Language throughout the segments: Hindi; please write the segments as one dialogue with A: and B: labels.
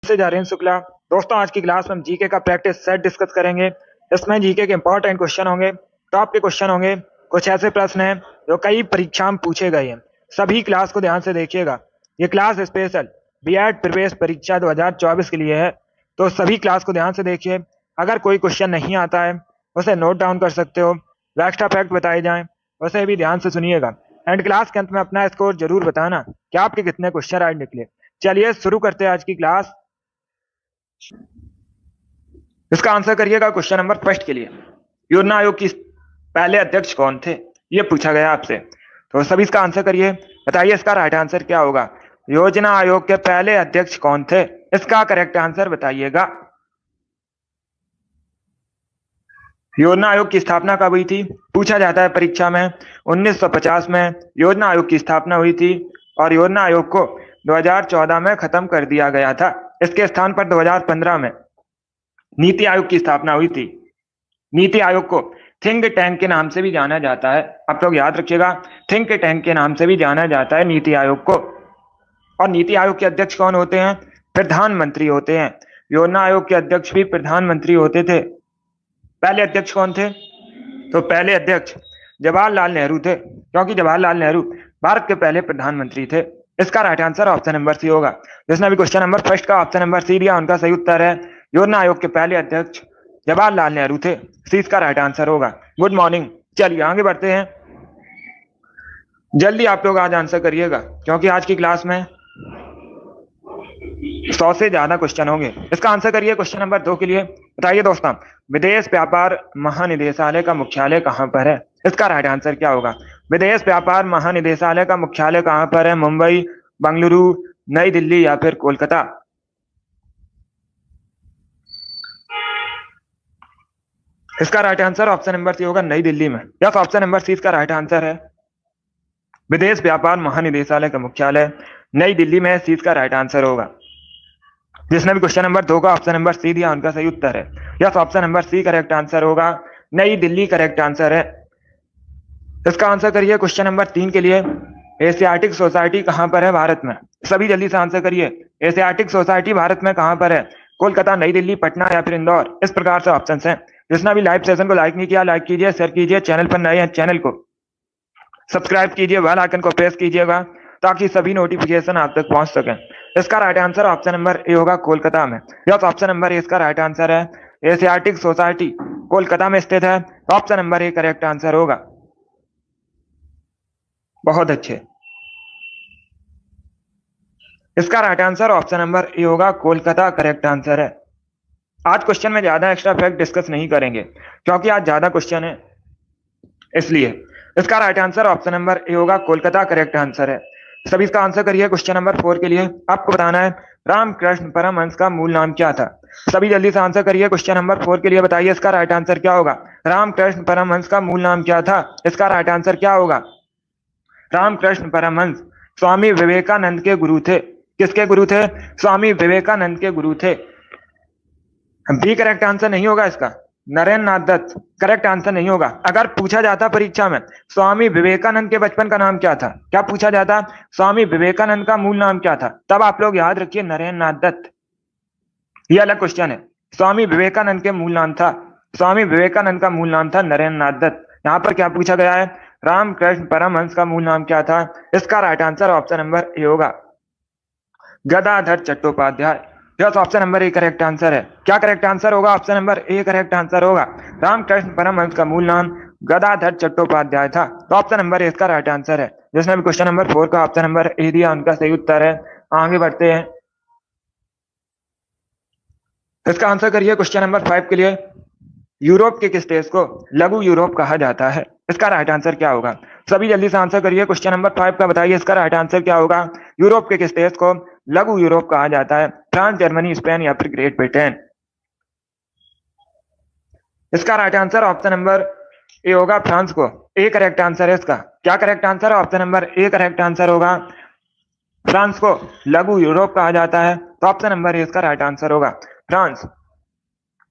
A: से जारेन शुक्ला। दोस्तों, आज की क्लास में हम जीके का प्रैक्टिस सेट डिस्कस करेंगे। इसमें जीके के इंपॉर्टेंट क्वेश्चन होंगे, टॉप के क्वेश्चन होंगे, कुछ ऐसे प्रश्न हैं जो कई परीक्षा में पूछे गए हैं। सभी क्लास को ध्यान से देखिएगा। ये क्लास स्पेशल बीएड प्रवेश परीक्षा 2024 के लिए है, तो सभी क्लास को ध्यान से देखिए। अगर कोई क्वेश्चन नहीं आता है उसे नोट डाउन कर सकते हो, एक्स्ट्रा फैक्ट बताए जाएं उसे भी ध्यान से सुनिएगा। एंड क्लास के अंत में अपना स्कोर जरूर बताना कि आपके कितने क्वेश्चन राइट निकले। चलिए शुरू करते हैं आज की क्लास। इसका आंसर करिएगा क्वेश्चन नंबर फर्स्ट के लिए। योजना आयोग की पहले अध्यक्ष कौन थे, ये पूछा गया आपसे, तो सभी इसका आंसर करिए। बताइए इसका राइट आंसर क्या होगा। योजना आयोग के पहले अध्यक्ष कौन थे, इसका करेक्ट आंसर बताइएगा। योजना आयोग की स्थापना कब हुई थी, पूछा जाता है परीक्षा में। 1950 में योजना आयोग की स्थापना हुई थी और योजना आयोग को 2014 में खत्म कर दिया गया था। इसके स्थान पर 2015 में नीति आयोग की स्थापना हुई थी। नीति आयोग को थिंक टैंक के नाम से भी जाना जाता है, आप लोग याद रखिएगा, थिंक टैंक के नाम से भी जाना जाता है नीति आयोग को। और नीति आयोग के अध्यक्ष कौन होते हैं, प्रधानमंत्री होते हैं। योजना आयोग के अध्यक्ष भी प्रधानमंत्री होते थे। पहले अध्यक्ष कौन थे, तो पहले अध्यक्ष जवाहरलाल नेहरू थे, क्योंकि जवाहरलाल नेहरू भारत के पहले प्रधानमंत्री थे। इसका right answer option number C होगा। जिसने भी क्वेश्चन नंबर फर्स्ट का ऑप्शन नंबर सी दिया उनका सही उत्तर है योजना आयोग के पहले अध्यक्ष जवाहरलाल नेहरू थे। सी इसका राइट आंसर होगा। Good morning. चलिए आगे बढ़ते हैं। जल्दी आप लोग आज आंसर करिएगा, क्योंकि आज की क्लास में 100 से ज्यादा क्वेश्चन होंगे। इसका आंसर करिए क्वेश्चन नंबर 2 के लिए। बताइए दोस्तों, विदेश व्यापार महानिदेशालय का मुख्यालय कहां पर है, इसका राइट आंसर क्या होगा। विदेश व्यापार महानिदेशालय का मुख्यालय कहां पर है, मुंबई, बंगलुरु, नई दिल्ली या फिर कोलकाता। इसका right answer option number C होगा, नई दिल्ली में। यस, ऑप्शन नंबर सी इसका राइट आंसर है। विदेश व्यापार महानिदेशालय का मुख्यालय नई दिल्ली में, सी इसका राइट आंसर होगा। जिसने भी क्वेश्चन नंबर 2 का ऑप्शन नंबर सी दिया उनका सही उत्तर है। Yes, option number C correct answer होगा, नई दिल्ली करेक्ट आंसर है। इसका आंसर करिए क्वेश्चन नंबर 3 के लिए। एशियाटिक सोसाइटी कहां पर है भारत में, सभी जल्दी से आंसर करिए। एशियाटिक सोसाइटी भारत में कहां पर है, कोलकाता, नई दिल्ली, पटना या फिर इंदौर। इस प्रकार से ऑप्शन है। जिसने भी लाइव सेशन को लाइक नहीं किया, लाइक कीजिए, शेयर कीजिए। चैनल पर नए हैं चैनल को सब्सक्राइब कीजिए, बेल आइकन को प्रेस कीजिएगा ताकि सभी नोटिफिकेशन आप तक पहुंच सके। इसका right answer option number A होगा, कोलकाता में। यस, ऑप्शन नंबर ए इसका राइट आंसर है। एशियाटिक सोसाइटी कोलकाता में स्थित है, option number A correct answer होगा। बहुत अच्छे। इसका right answer option number A होगा, कोलकाता करेक्ट आंसर है। आज क्वेश्चन में ज्यादा एक्स्ट्रा फैक्ट डिस्कस नहीं करेंगे, क्योंकि आज ज्यादा क्वेश्चन है, इसलिए इसका right answer option number A होगा, कोलकाता करेक्ट आंसर है। सभी इसका आंसर करिए क्वेश्चन नंबर 4 के लिए। आपको बताना है रामकृष्ण परमहंस का मूल नाम क्या था। सभी जल्दी से आंसर करिए क्वेश्चन नंबर 4 के लिए। बताइए इसका राइट आंसर क्या होगा। रामकृष्ण परमहंस का मूल नाम क्या था, इसका राइट आंसर क्या होगा। रामकृष्ण परमहंस स्वामी विवेकानंद के गुरु थे। किसके गुरु थे, स्वामी विवेकानंद के गुरु थे। बी करेक्ट आंसर नहीं होगा इसका, नरेंद्र नाथ दत्त करेक्ट आंसर नहीं होगा। अगर पूछा जाता परीक्षा में स्वामी विवेकानंद के बचपन का नाम क्या था, क्या पूछा जाता, स्वामी विवेकानंद का मूल नाम क्या था, तब आप लोग याद रखिए नरेंद्र नाथ दत्त। यह अलग क्वेश्चन है। स्वामी विवेकानंद के मूल नाम था, स्वामी विवेकानंद का मूल नाम था नरेंद्र नाथ दत्त। यहाँ पर क्या पूछा गया है, रामकृष्ण परमहंस का मूल नाम क्या था। इसका right answer option number A होगा, Gadadhar Chattopadhyay. Yes, option number A correct answer है। क्या करेक्ट आंसर होगा, option number A correct answer होगा। रामकृष्ण परमहंस का मूल नाम गदाधर चट्टोपाध्याय था, तो ऑप्शन नंबर ए इसका राइट आंसर है। जिसने भी क्वेश्चन नंबर 4 का ऑप्शन नंबर ए दिया उनका सही उत्तर है। आगे बढ़ते हैं। इसका आंसर करिए क्वेश्चन नंबर 5 के लिए। यूरोप के किस देश को लघु यूरोप कहा जाता है, इसका राइट आंसर क्या होगा। सभी जल्दी से आंसर करिए क्वेश्चन नंबर 5 का। बताइए इसका राइट आंसर क्या होगा। यूरोप के किस देश को लघु यूरोप कहा जाता है, फ्रांस, जर्मनी, स्पेन या फिर ग्रेट ब्रिटेन। इसका right answer option number A होगा, फ्रांस को। ए करेक्ट आंसर है इसका। क्या करेक्ट आंसर है, option number A correct answer होगा। फ्रांस को लघु यूरोप कहा जाता है, तो ऑप्शन नंबर ए इसका राइट आंसर होगा। फ्रांस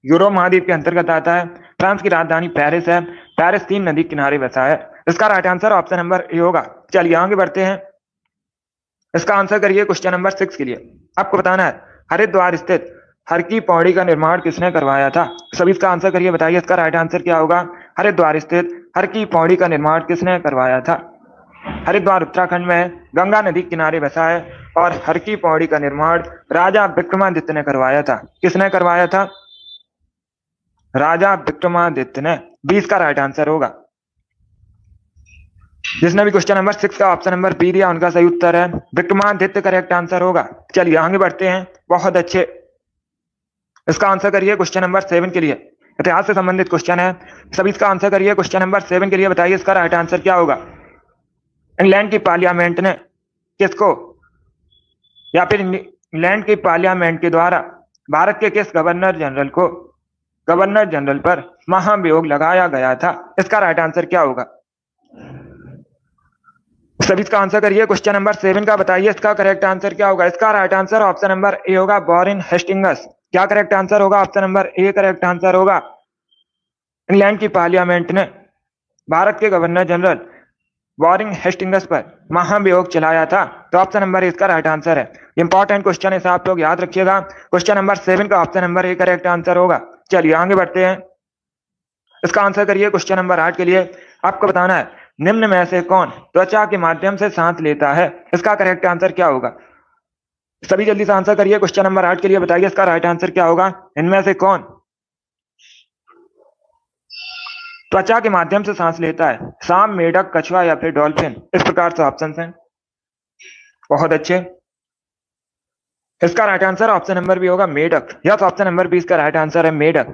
A: यूरोप महाद्वीप के अंतर्गत आता है। फ्रांस की राजधानी पेरिस है। पेरिस 3 नदी किनारे बसा है। इसका right answer option number A होगा। चलिए आगे बढ़ते हैं। इसका आंसर करिए क्वेश्चन नंबर 6 के लिए। आपको बताना है हरिद्वार स्थित हर की पौड़ी का निर्माण किसने करवाया था? सभी इसका आंसर करिए, बताइए इसका राइट आंसर क्या होगा? हरिद्वार स्थित हर की पौड़ी का निर्माण किसने करवाया था? हरिद्वार उत्तराखंड में है, गंगा नदी किनारे बसा है और हर की पौड़ी का निर्माण राजा विक्रमादित्य ने करवाया था। किसने करवाया था? राजा विक्रमादित्य ने। 20 का राइट आंसर होगा। जिसने भी क्वेश्चन नंबर 6 का ऑप्शन नंबर बी दिया उनका सही उत्तर है विक्रमादित्य, करेक्ट आंसर होगा। चलिए आगे बढ़ते हैं। बहुत अच्छे, इसका आंसर करिए क्वेश्चन नंबर 7 के लिए। इतिहास से संबंधित क्वेश्चन है, सभी इसका आंसर करिए क्वेश्चन नंबर 7 के लिए। बताइए इसका राइट आंसर क्या होगा? इंग्लैंड की पार्लियामेंट ने किसको, या फिर इंग्लैंड की पार्लियामेंट के द्वारा भारत के किस गवर्नर जनरल पर महाभियोग लगाया गया था? इसका राइट आंसर क्या होगा? सभी इसका आंसर करिए क्वेश्चन नंबर 7 का। बताइए इसका करेक्ट आंसर क्या होगा? इसका right answer option number A होगा, वॉरेन हेस्टिंग्स। क्या करेक्ट आंसर होगा? Option number A correct answer होगा। इंग्लैंड की पार्लियामेंट ने भारत के गवर्नर जनरल वॉरेन हेस्टिंग्स पर महाभियोग चलाया था, तो ऑप्शन नंबर ए इसका राइट आंसर है। इंपॉर्टेंट क्वेश्चन है, आप लोग याद रखिएगा। क्वेश्चन नंबर 7 का option number A correct answer होगा। चलिए आगे बढ़ते हैं। इसका आंसर करिए क्वेश्चन नंबर 8 के लिए। आपको बताना है निम्न में से कौन त्वचा के माध्यम से सांस लेता है? इसका करेक्ट आंसर क्या होगा? सभी जल्दी से आंसर करिए क्वेश्चन नंबर 8 के लिए। बताइए इसका राइट आंसर क्या होगा? इनमें से कौन त्वचा के माध्यम से सांस लेता है? सांप, मेढक, कछुआ या फिर डॉल्फिन? इस प्रकार से ऑप्शन हैं। बहुत अच्छे, इसका right answer option number B होगा, मेढक। यस, ऑप्शन नंबर 20 का राइट आंसर है मेढक।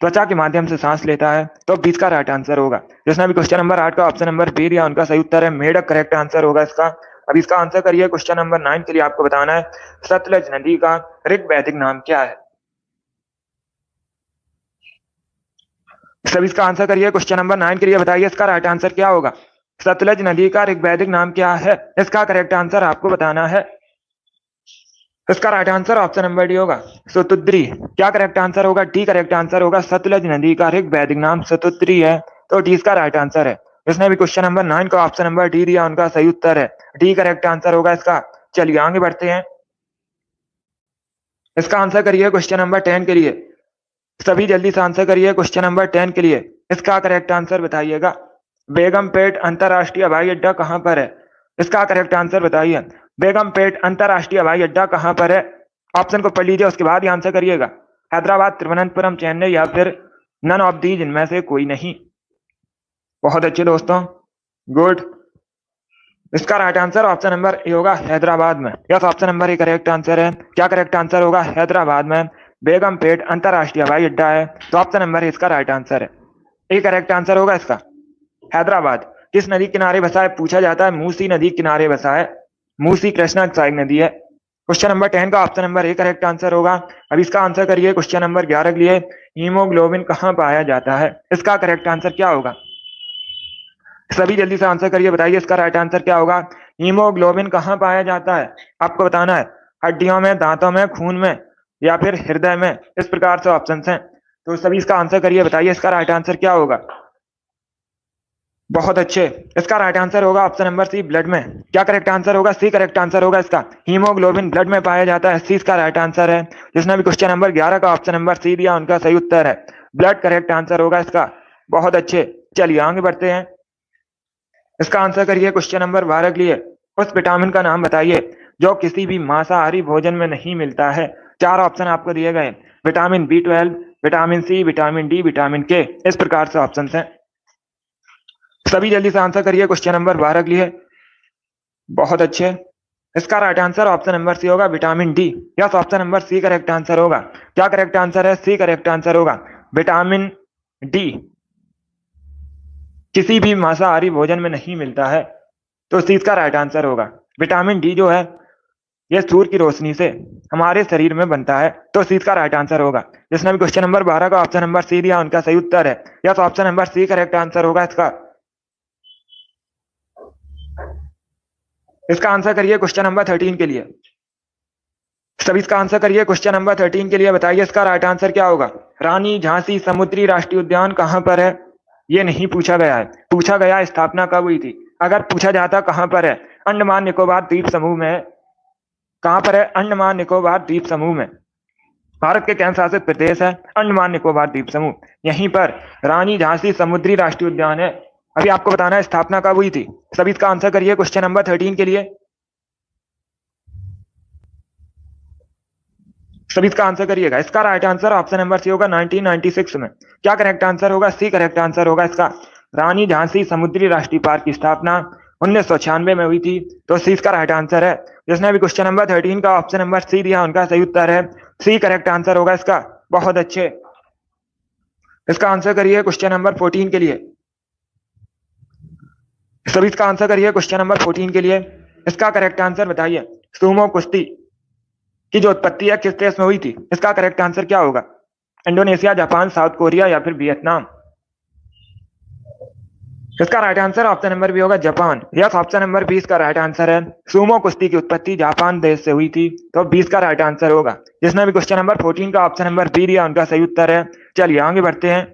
A: त्वचा के माध्यम से सांस लेता है, तो 20 का राइट आंसर होगा। जिसने भी क्वेश्चन नंबर 8 का ऑप्शन नंबर बी दिया उनका सही उत्तर है मेढक, करेक्ट आंसर होगा इसका। अब इसका आंसर करिए क्वेश्चन नंबर 9 के लिए। आपको बताना है सतलज नदी का ऋग्वैदिक नाम क्या है? सभी इसका आंसर करिए क्वेश्चन नंबर 9 के लिए। बताइए इसका राइट आंसर क्या होगा? सतलज नदी का ऋग्वैदिक नाम क्या है? इसका करेक्ट आंसर आपको बताना है। इसका right answer option number D होगा, सतुद्री। क्या करेक्ट आंसर होगा? डी करेक्ट आंसर होगा। सतलज नदी का ऋग्वैदिक नाम सतुद्री है, तो डी इसका राइट आंसर है। जिसने भी क्वेश्चन नंबर 9 का ऑप्शन नंबर डी दिया उनका सही उत्तर है डी, करेक्ट आंसर होगा इसका। चलिए आगे बढ़ते हैं। इसका आंसर करिए क्वेश्चन नंबर 10 के लिए। सभी जल्दी से आंसर करिए क्वेश्चन नंबर 10 के लिए। इसका करेक्ट आंसर बताइएगा। बेगमपेट अंतरराष्ट्रीय हवाई अड्डा कहां पर है? इसका करेक्ट आंसर बताइए। बेगमपेट अंतरराष्ट्रीय हवाई अड्डा कहां पर है? ऑप्शन को पढ़ लीजिए, उसके बाद ही आंसर करिएगा। हैदराबाद, तिरुवनंतपुरम, चेन्नई या फिर नन ऑफ दीज, इनमें से कोई नहीं। बहुत अच्छे दोस्तों, गुड। इसका right answer option number A होगा, हैदराबाद में। Yes, option number A correct answer है। क्या करेक्ट आंसर होगा? हैदराबाद में बेगमपेट अंतरराष्ट्रीय हवाई अड्डा है, तो ऑप्शन नंबर ए इसका राइट आंसर है। ए करेक्ट आंसर होगा इसका। हैदराबाद किस नदी किनारे बसा है पूछा जाता है? मूसी नदी किनारे बसा है। मूसी कृष्णा सहायक नदी है। क्वेश्चन नंबर 10 का option number A correct answer होगा। अब इसका आंसर करिए क्वेश्चन नंबर 11 के लिए। हीमोग्लोबिन कहाँ पाया जाता है? इसका करेक्ट आंसर क्या होगा? सभी जल्दी से आंसर करिए, बताइए इसका राइट आंसर क्या होगा? हीमोग्लोबिन कहाँ पाया जाता है? आपको बताना है हड्डियों में, दांतों में, खून में या फिर हृदय में। इस प्रकार से ऑप्शंस हैं, तो सभी इसका आंसर करिए, बताइए इसका राइट आंसर क्या होगा? बहुत अच्छे, इसका राइट आंसर होगा ऑप्शन नंबर सी, ब्लड में। क्या करेक्ट आंसर होगा? सी करेक्ट आंसर होगा इसका। हीमोग्लोबिन ब्लड में पाया जाता है, सी इसका राइट आंसर है। जिसने भी क्वेश्चन नंबर 11 का ऑप्शन नंबर सी दिया उनका सही उत्तर है ब्लड, करेक्ट आंसर होगा इसका। बहुत अच्छे, चलिए आगे बढ़ते हैं। इसका आंसर करिए क्वेश्चन नंबर 12 के लिए। उस विटामिन का नाम बताइए जो किसी भी मांसाहारी भोजन में नहीं मिलता है। 4 ऑप्शन आपको दिए गए, vitamin B12, vitamin C, vitamin D, vitamin K. इस प्रकार से ऑप्शन हैं। सभी जल्दी से आंसर करिए क्वेश्चन नंबर 12 के लिए। बहुत अच्छे, इसका right answer option number C होगा, vitamin D. Yes, option number C correct answer होगा। क्या करेक्ट आंसर है? सी करेक्ट आंसर होगा। विटामिन डी किसी भी मांसाहारी भोजन में नहीं मिलता है, तो सी इसका राइट आंसर होगा। विटामिन डी जो है ये सूर्य की रोशनी से हमारे शरीर में बनता है, तो सी इसका राइट आंसर होगा। जिसने भी क्वेश्चन नंबर 12 का ऑप्शन नंबर सी दिया उनका सही उत्तर है। Yes, option number C correct answer होगा इसका। इसका आंसर करिए क्वेश्चन नंबर 13 के लिए। सभी इसका आंसर करिए क्वेश्चन नंबर 13 के लिए। बताइए इसका राइट आंसर क्या होगा? रानी झांसी समुद्री राष्ट्रीय उद्यान कहां पर है? ये नहीं पूछा गया है। पूछा गया स्थापना कब हुई थी। अगर पूछा जाता कहां पर है, अंडमान निकोबार द्वीप समूह में है। कहाँ पर है? अंडमान निकोबार द्वीप समूह में। भारत के केंद्र शासित प्रदेश है अंडमान निकोबार द्वीप समूह। यहीं पर रानी झांसी समुद्री राष्ट्रीय उद्यान है। अभी आपको बताना है स्थापना कब हुई थी। सभी इसका आंसर करिए क्वेश्चन नंबर 13 के लिए। सभी इसका आंसर करिएगा। इसका right answer option number C होगा 1996 में। क्या करेक्ट आंसर होगा? सी करेक्ट आंसर होगा इसका। रानी झांसी समुद्री राष्ट्रीय पार्क की स्थापना 1996 में हुई थी, तो सी इसका राइट आंसर है। जिसने भी क्वेश्चन नंबर 13 का ऑप्शन नंबर सी दिया उनका सही उत्तर है सी करेक्ट आंसर होगा इसका। बहुत अच्छे। इसका आंसर करिए क्वेश्चन नंबर 14 के लिए। सभी इसका आंसर करिए क्वेश्चन नंबर 14 के लिए। इसका करेक्ट आंसर बताइए। सुमो कुश्ती की जो उत्पत्ति है किस देश में हुई थी? इसका करेक्ट आंसर क्या होगा? इंडोनेशिया, जापान, साउथ कोरिया या फिर वियतनाम? इसका right answer option number B होगा जापान। यस, ऑप्शन नंबर 20 का राइट आंसर है। सुमो कुश्ती की उत्पत्ति जापान देश से हुई थी, तो 20 का राइट आंसर होगा। जिसने भी क्वेश्चन नंबर 14 का ऑप्शन नंबर बी दिया उनका सही उत्तर है। चलिए आगे बढ़ते हैं।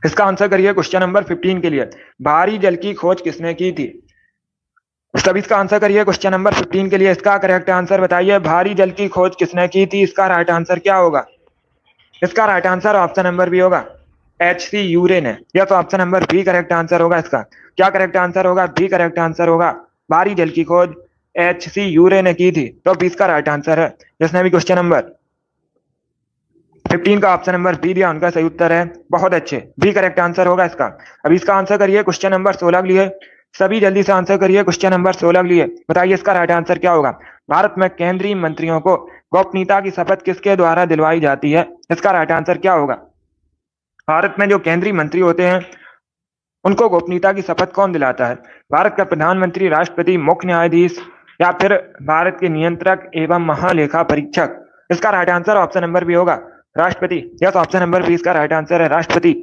A: इसका आंसर करिए क्वेश्चन नंबर 15 के लिए। भारी जल की खोज किसने की थी? सभी इसका आंसर करिए क्वेश्चन नंबर 15 के लिए। इसका करेक्ट आंसर बताइए। भारी जल की खोज किसने की थी? इसका राइट आंसर क्या होगा? इसका right answer option number B होगा एच.सी. यूरेन है। यह तो option number B correct answer होगा इसका। क्या करेक्ट आंसर होगा? बी करेक्ट आंसर होगा। भारी जल की खोज एच.सी. यूरेन ने की थी, तो 20 का राइट आंसर है। जिसने भी क्वेश्चन नंबर 15 का ऑप्शन नंबर बी दिया उनका सही उत्तर है। बहुत अच्छे, बी करेक्ट आंसर होगा इसका। अभी इसका आंसर करिए क्वेश्चन नंबर 16 के लिए। सभी जल्दी से आंसर करिए क्वेश्चन नंबर 16 के लिए। बताइए इसका राइट आंसर क्या होगा? भारत में केंद्रीय मंत्रियों को गोपनीयता की शपथ किसके द्वारा दिलवाई जाती है? इसका राइट आंसर क्या होगा? भारत में जो केंद्रीय मंत्री होते हैं उनको गोपनीयता की शपथ कौन दिलाता है? भारत का प्रधानमंत्री, राष्ट्रपति, मुख्य न्यायाधीश या फिर भारत के नियंत्रक एवं महालेखा परीक्षक? इसका right answer option number B होगा राष्ट्रपति। यस, ऑप्शन नंबर 20 का राइट आंसर है राष्ट्रपति।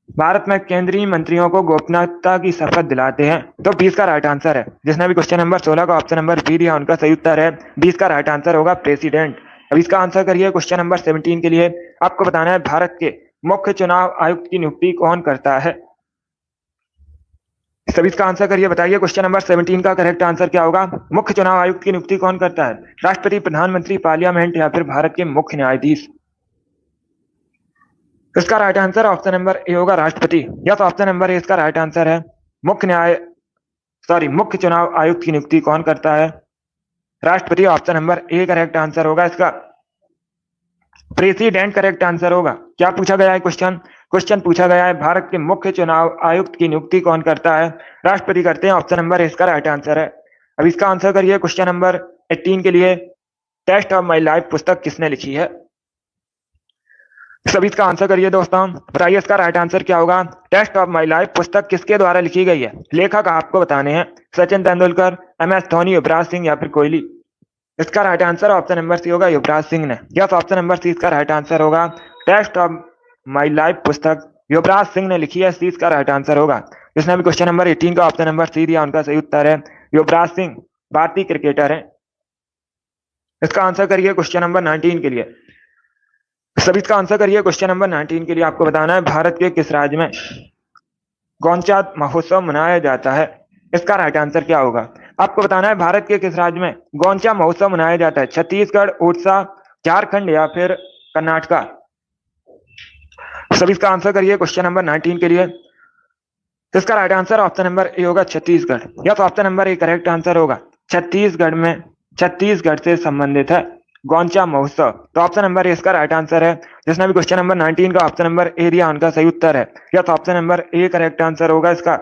A: भारत में केंद्रीय मंत्रियों को गोपनीयता की शपथ दिलाते हैं, तो 20 का राइट आंसर है। जिसने भी क्वेश्चन नंबर 16 का ऑप्शन नंबर बी दिया उनका सही उत्तर है। 20 का राइट आंसर होगा प्रेसिडेंट। अब इसका आंसर करिए क्वेश्चन नंबर 17 के लिए। आपको बताना है भारत के मुख्य चुनाव आयुक्त की नियुक्ति कौन करता है? सभी इसका आंसर करिए। बताइए क्वेश्चन नंबर 17 का करेक्ट आंसर क्या होगा? मुख्य चुनाव आयुक्त की नियुक्ति कौन करता है? राष्ट्रपति, प्रधानमंत्री, पार्लियामेंट या फिर भारत के मुख्य न्यायाधीश? इसका right answer option number A होगा राष्ट्रपति। यस, ऑप्शन नंबर ए इसका राइट आंसर है। मुख्य चुनाव आयुक्त की नियुक्ति कौन करता है? राष्ट्रपति। Option number A correct answer होगा इसका। प्रेसिडेंट करेक्ट आंसर होगा। क्या पूछा गया है क्वेश्चन? क्वेश्चन पूछा गया है भारत के मुख्य चुनाव आयुक्त की नियुक्ति कौन करता है? राष्ट्रपति करते हैं। ऑप्शन नंबर ए इसका राइट आंसर है। अब इसका आंसर करिए क्वेश्चन नंबर 18 के लिए। टेस्ट ऑफ माई लाइफ पुस्तक किसने लिखी है? सभी इसका आंसर करिए दोस्तों। बताइए इसका राइट आंसर क्या होगा? टेस्ट ऑफ माई लाइफ पुस्तक किसके द्वारा लिखी गई है? लेखक आपको बताने हैं। सचिन तेंदुलकर, एम.एस. धोनी, युवराज सिंह या फिर कोहली? इसका right answer option number C होगा युवराज सिंह ने। यस, ऑप्शन नंबर सी इसका राइट आंसर होगा। टेस्ट ऑफ माई लाइफ पुस्तक युवराज सिंह ने लिखी है, सी इसका राइट आंसर होगा। जिसने भी क्वेश्चन नंबर 18 का ऑप्शन नंबर सी दिया उनका सही उत्तर है युवराज सिंह, भारतीय क्रिकेटर है। इसका आंसर करिए क्वेश्चन नंबर 19 के लिए। सभी इसका आंसर करिए क्वेश्चन नंबर 19 के लिए। आपको बताना है भारत के किस राज्य में गोंचा महोत्सव मनाया जाता है? इसका राइट आंसर क्या होगा? आपको बताना है भारत के किस राज्य में गोंचा महोत्सव मनाया जाता है? छत्तीसगढ़, उड़ीसा, झारखंड या फिर कर्नाटका? सभी इसका आंसर करिए क्वेश्चन नंबर 19 के लिए। इसका right answer option number A होगा Chhattisgarh. Yes, option number A correct answer होगा। छत्तीसगढ़ से संबंधित है गोंचा महोत्सव, तो ऑप्शन नंबर ए इसका राइट आंसर है। जिसने भी क्वेश्चन नंबर 19 का ऑप्शन नंबर ए दिया उनका सही उत्तर है। Yes, option number A correct answer होगा इसका।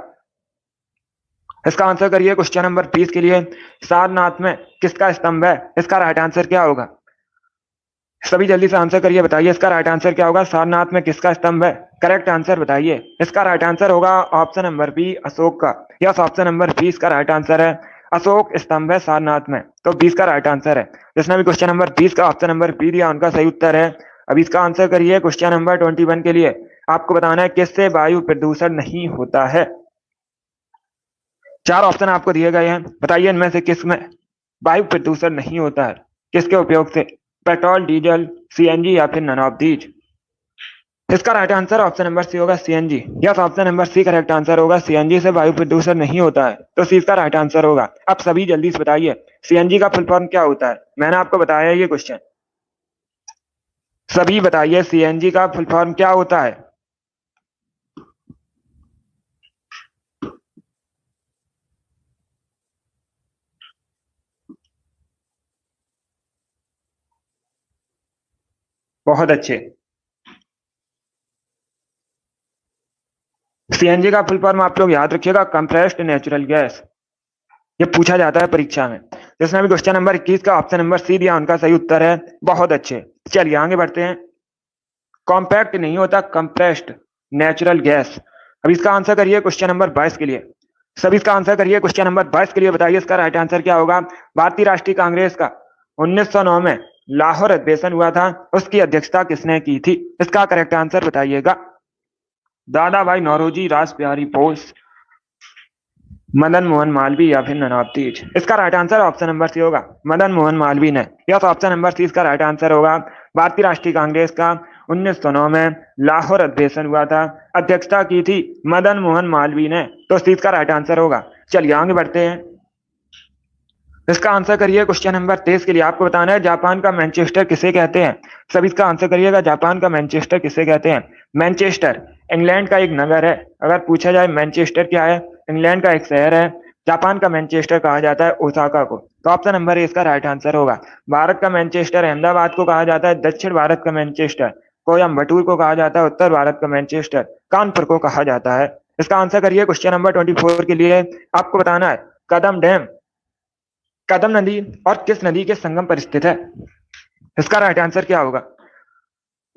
A: इसका आंसर करिए क्वेश्चन नंबर 20 के लिए। सारनाथ में किसका स्तंभ है? इसका राइट आंसर क्या होगा? सभी जल्दी से आंसर करिए। बताइए इसका राइट आंसर क्या होगा? सारनाथ में किसका स्तंभ है? करेक्ट आंसर बताइए। इसका राइट आंसर होगा ऑप्शन नंबर बी अशोक का। यस, ऑप्शन नंबर 20 का राइट आंसर है। अशोक स्तंभ है सारनाथ में, तो 20 का राइट आंसर है। जिसने भी क्वेश्चन नंबर 20 का ऑप्शन नंबर बी दिया उनका सही उत्तर है। अब इसका आंसर करिए क्वेश्चन नंबर 21 के लिए। आपको बताना है किससे वायु प्रदूषण नहीं होता है? 4 ऑप्शन आपको दिए गए हैं। बताइए इनमें से किस में वायु प्रदूषण नहीं होता है? किसके उपयोग से? पेट्रोल, डीजल, सीएनजी या फिर नन ऑफ दीज? इसका right answer option number C होगा CNG. Yes, option number C correct answer होगा। सीएनजी से वायु प्रदूषण नहीं होता है, तो सी इसका राइट आंसर होगा। आप सभी जल्दी से बताइए सीएनजी का फुल फॉर्म क्या होता है। मैंने आपको बताया ये क्वेश्चन, सभी बताइए सीएनजी का फुल फॉर्म क्या होता है। बहुत अच्छे। सीएनजी का फुल फॉर्म आप लोग याद रखिएगा, कंप्रेस्ड नेचुरल गैस। ये पूछा जाता है परीक्षा में। जिसने भी क्वेश्चन नंबर 21 का ऑप्शन नंबर सी दिया उनका सही उत्तर है। बहुत अच्छे, चलिए आगे बढ़ते हैं। कॉम्पैक्ट नहीं होता, कंप्रेस्ड नेचुरल गैस। अब इसका आंसर करिए क्वेश्चन नंबर 22 के लिए। सभी इसका आंसर करिए क्वेश्चन नंबर 22 के लिए। बताइए इसका राइट आंसर क्या होगा। भारतीय राष्ट्रीय कांग्रेस का 1909 में लाहौर अधिवेशन हुआ था, उसकी अध्यक्षता किसने की थी। इसका करेक्ट आंसर बताइएगा। दादा भाई नौरोजी, रास बिहारी बोस, मदन मोहन मालवीय या फिर ननावतीज। इसका right answer option number C होगा, मदन मोहन मालवीय ने। यस, ऑप्शन नंबर सी इसका राइट आंसर होगा। भारतीय राष्ट्रीय कांग्रेस का 1909 में लाहौर अधिवेशन हुआ था, अध्यक्षता की थी मदन मोहन मालवीय ने, तो सी इसका राइट आंसर होगा। चलिए आगे बढ़ते हैं। इसका आंसर करिए क्वेश्चन नंबर 23 के लिए। आपको बताना है जापान का मैनचेस्टर किसे कहते हैं। सब इसका आंसर करिएगा, जापान का मैनचेस्टर किसे कहते हैं। मैनचेस्टर इंग्लैंड का एक नगर है। अगर पूछा जाए मैनचेस्टर क्या है, इंग्लैंड का एक शहर है। जापान का मैनचेस्टर कहा जाता है ओसाका को, तो ऑप्शन नंबर ए इसका राइट आंसर होगा। भारत का मैनचेस्टर अहमदाबाद को कहा जाता है। दक्षिण भारत का मैनचेस्टर कोयम्बटूर को कहा जाता है। उत्तर भारत का मैनचेस्टर कानपुर को कहा जाता है। इसका आंसर करिए क्वेश्चन नंबर 24 के लिए। आपको बताना है कदम डैम कदम नदी और किस नदी के संगम पर स्थित है। इसका राइट आंसर क्या होगा।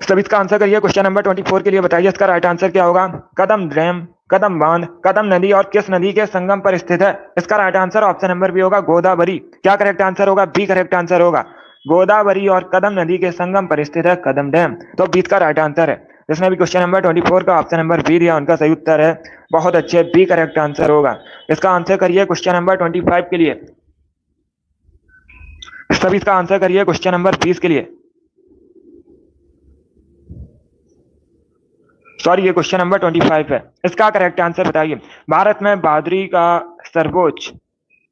A: सभी इसका आंसर करिए क्वेश्चन नंबर 24 के लिए। बताइए इसका राइट आंसर क्या होगा। कदम डैम, कदम बांध, कदम नदी और किस नदी के संगम पर स्थित है। इसका right answer option number B होगा, गोदावरी। क्या करेक्ट आंसर होगा, बी करेक्ट आंसर होगा। गोदावरी और कदम नदी के संगम पर स्थित है कदम डैम, तो बी का राइट आंसर है। जिसने भी क्वेश्चन नंबर 24 का ऑप्शन नंबर बी दिया उनका सही उत्तर है। बहुत अच्छे, बी करेक्ट आंसर होगा। इसका आंसर करिए क्वेश्चन नंबर 25 के लिए। सभी इसका आंसर करिए क्वेश्चन नंबर 20 के लिए। सॉरी, ये क्वेश्चन नंबर 25 है। इसका करेक्ट आंसर बताइए। भारत में बहादुरी का सर्वोच्च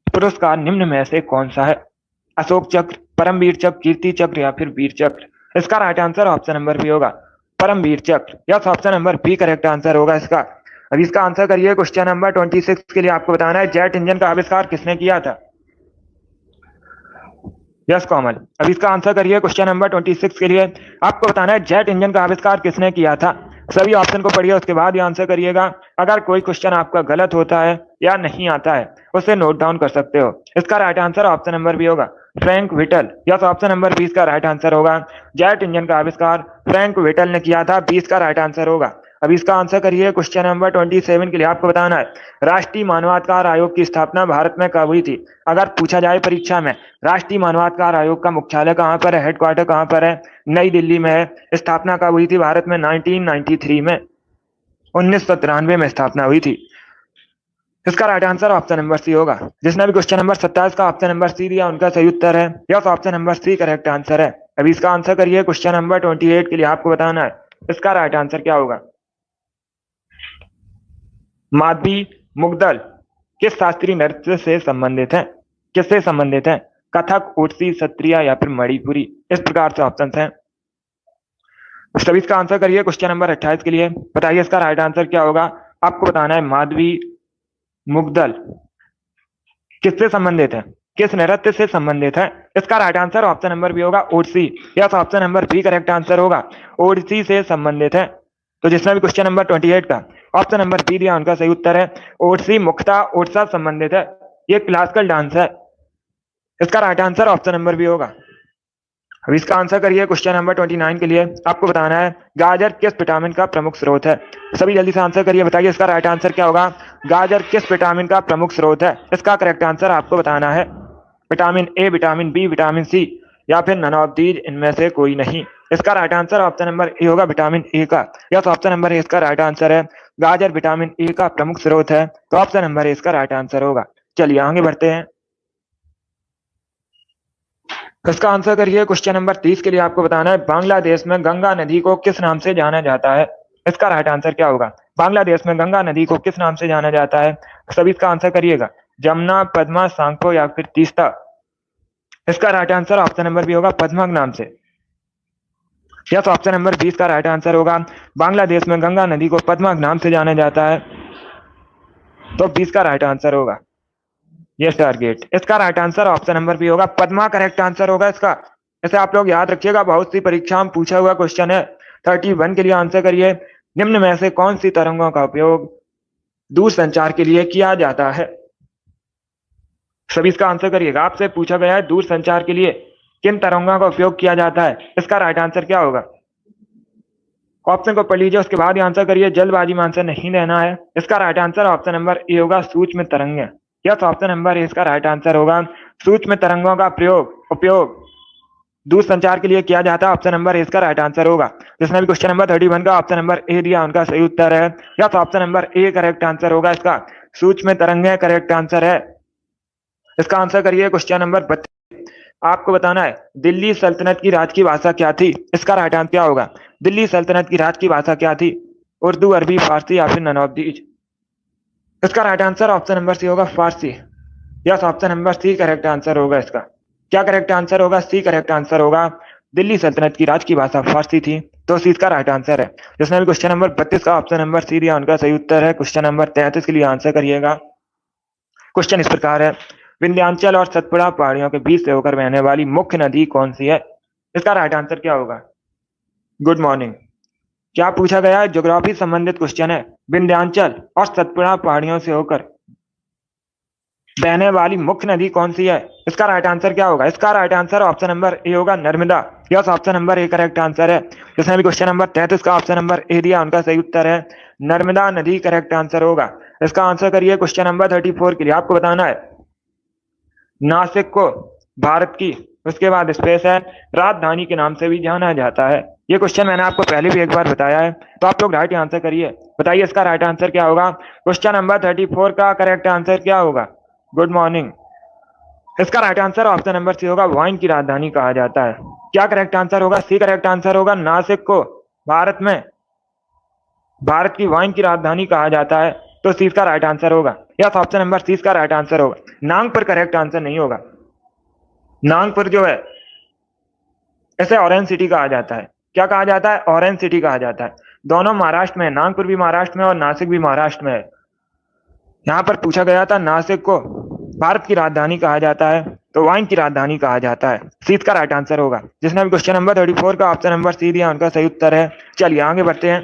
A: पुरस्कार निम्न में से कौन सा है। अशोक चक्र, परमवीर चक्र, कीर्ति चक्र या फिर वीर चक्र। इसका right answer option number B होगा, Param Vir Chakra. Yes, option number B correct answer होगा इसका। अब इसका आंसर करिए क्वेश्चन नंबर 26 के लिए। आपको बताना है जेट इंजन का आविष्कार किसने किया था। Yes common. अब इसका आंसर करिए क्वेश्चन नंबर 26 के लिए। आपको बताना है जेट इंजन का आविष्कार किसने किया था। सभी ऑप्शन को पढ़िए, उसके बाद ये आंसर करिएगा। अगर कोई क्वेश्चन आपका गलत होता है या नहीं आता है उसे नोट डाउन कर सकते हो। इसका right answer option number B होगा, Frank Whittle. Yes, option number 20 का राइट आंसर होगा। जेट इंजन का आविष्कार फ्रैंक व्हिटल ने किया था, 20 का राइट आंसर होगा। अब इसका आंसर करिए क्वेश्चन नंबर 27 के लिए। आपको बताना है राष्ट्रीय मानवाधिकार आयोग की स्थापना भारत में कब हुई थी। अगर पूछा जाए परीक्षा में राष्ट्रीय मानवाधिकार आयोग का मुख्यालय कहाँ पर है, हेडक्वार्टर कहाँ पर है, नई दिल्ली में है। स्थापना कब हुई थी भारत में, 1993 में, 1993 में स्थापना हुई थी। इसका right answer option number C होगा। जिसने भी क्वेश्चन नंबर 27 का ऑप्शन नंबर सी दिया उनका सही उत्तर है। Yes, option number C correct answer है। अभी इसका आंसर करिए क्वेश्चन नंबर 28 के लिए। आपको बताना है इसका राइट आंसर क्या होगा। माधवी मुग्दल किस शास्त्रीय नृत्य से संबंधित है। किससे संबंधित है, कथक, ओडिसी, सत्रिया या फिर मणिपुरी। इस प्रकार से ऑप्शन हैं। सभी इसका आंसर करिए क्वेश्चन नंबर 28 के लिए। बताइए इसका राइट आंसर क्या होगा। आपको बताना है माधवी मुग्दल किससे संबंधित है, किस नृत्य से संबंधित है। इसका right answer option number B होगा, Odissi. Yes, option number B correct answer होगा, ओडिसी से संबंधित है। तो जिसने भी क्वेश्चन नंबर 28 का ऑप्शन नंबर बी दिया उनका सही उत्तर है। ओडिसी मुख्यतः ओडिशा संबंधित है, ये क्लासिकल डांस है। इसका right answer option number B होगा। अब इसका आंसर करिए क्वेश्चन नंबर 29 के लिए। आपको बताना है गाजर किस विटामिन का प्रमुख स्रोत है। सभी जल्दी से आंसर करिए। बताइए इसका राइट आंसर क्या होगा। गाजर किस विटामिन का प्रमुख स्रोत है। इसका करेक्ट आंसर आपको बताना है। Vitamin A, vitamin B, vitamin C या फिर नन ऑफ दीज, इनमें से कोई नहीं। इसका right answer option number A होगा, विटामिन ए का। यस, ऑप्शन नंबर ए इसका राइट आंसर है। गाजर विटामिन ए का प्रमुख स्रोत है, तो ऑप्शन नंबर ए इसका राइट आंसर होगा। चलिए आगे बढ़ते हैं। इसका आंसर करिए। क्वेश्चन नंबर 30 के लिए आपको बताना है बांग्लादेश में गंगा नदी को किस नाम से जाना जाता है। इसका राइट आंसर क्या होगा? बांग्लादेश में गंगा नदी को किस नाम से जाना जाता है? सभी इसका आंसर करिएगा। जमुना, पद्मा, सांको या फिर तीस्ता। इसका right answer option number B होगा पद्मा के नाम से। यस, ऑप्शन नंबर 20 का राइट आंसर होगा बांग्लादेश में गंगा नदी को पद्मा के नाम से जाना जाता है। तो 20 का राइट आंसर होगा यस टारगेट। इसका right answer option number B होगा पद्मा करेक्ट आंसर होगा इसका। इसे आप लोग याद रखिएगा, बहुत सी परीक्षा में पूछा हुआ क्वेश्चन है। 31 के लिए आंसर करिए। निम्न में से कौन सी तरंगों का उपयोग दूर संचार के लिए किया जाता है? सभी इसका आंसर करिएगा। आपसे पूछा गया है दूर संचार के लिए किन तरंगों का उपयोग किया जाता है। इसका राइट आंसर क्या होगा? ऑप्शन को पढ़ लीजिए, उसके बाद ही आंसर करिए। जल्दबाजी में आंसर नहीं देना है। इसका right answer option number A होगा सूक्ष्म तरंगें। यस, ऑप्शन नंबर ए इसका राइट आंसर होगा। सूक्ष्म तरंगों का उपयोग दूर संचार के लिए किया जाता है। ऑप्शन नंबर ए इसका राइट आंसर होगा। जिसने भी क्वेश्चन नंबर 31 का ऑप्शन नंबर ए दिया उनका सही उत्तर है। Yes, option number A correct answer होगा इसका। सूक्ष्म तरंगें करेक्ट आंसर है। इसका आंसर करिए। क्वेश्चन नंबर 32 आपको बताना है दिल्ली सल्तनत की राज की भाषा क्या थी। इसका राइट आंसर क्या होगा? दिल्ली सल्तनत की राज की भाषा क्या थी? उर्दू, अरबी, फारसी या फिर नन ऑफ दीज। इसका right answer option number C होगा Farsi. Yes, option number C correct answer होगा इसका। क्या करेक्ट आंसर होगा? सी करेक्ट आंसर होगा। दिल्ली सल्तनत की राज की भाषा फारसी थी। तो सी का राइट आंसर है। जिसने भी क्वेश्चन नंबर 32 का ऑप्शन नंबर सी दिया उनका सही उत्तर है। क्वेश्चन नंबर 33 के लिए आंसर करिएगा। क्वेश्चन इस प्रकार है विंध्याचल और सतपुड़ा पहाड़ियों के बीच से होकर बहने वाली मुख्य नदी कौन सी है? इसका राइट आंसर क्या होगा? Good morning. क्या पूछा गया है? ज्योग्राफी संबंधित क्वेश्चन है। विंध्याचल और सतपुड़ा पहाड़ियों से होकर बहने वाली मुख्य नदी कौन सी है? इसका राइट आंसर क्या होगा? इसका right answer option number A होगा Narmada. Yes, option number A correct answer है। जिसने भी क्वेश्चन नंबर 33 का ऑप्शन नंबर ए दिया उनका सही उत्तर है नर्मदा नदी करेक्ट आंसर होगा। इसका आंसर करिए। क्वेश्चन नंबर 34 के लिए आपको बताना है नासिक को भारत की उसके बाद स्पेस है राजधानी के नाम से भी जाना जाता है। ये क्वेश्चन मैंने आपको पहले भी एक बार बताया है। तो आप लोग राइट आंसर करिए। बताइए इसका राइट आंसर क्या होगा? क्वेश्चन नंबर 34 का करेक्ट आंसर क्या होगा? Good morning. इसका right answer option number C होगा वाइन की राजधानी कहा जाता है। क्या करेक्ट आंसर होगा? सी करेक्ट आंसर होगा। नासिक को भारत की वाइन की राजधानी कहा जाता है। तो सी का राइट आंसर होगा। यस, ऑप्शन नंबर सी का राइट आंसर होगा। नागपुर करेक्ट आंसर नहीं होगा। नागपुर जो है इसे ऑरेंज सिटी कहा जाता है। क्या कहा जाता है? ऑरेंज सिटी कहा जाता है। दोनों महाराष्ट्र में है। नागपुर भी महाराष्ट्र में और नासिक भी महाराष्ट्र में है। यहाँ पर पूछा गया था नासिक को भारत की राजधानी कहा जाता है तो वाइन की राजधानी कहा जाता है। सी का राइट आंसर होगा। जिसने भी क्वेश्चन नंबर 34 का ऑप्शन नंबर सी दिया उनका सही उत्तर है। चलिए आगे बढ़ते हैं।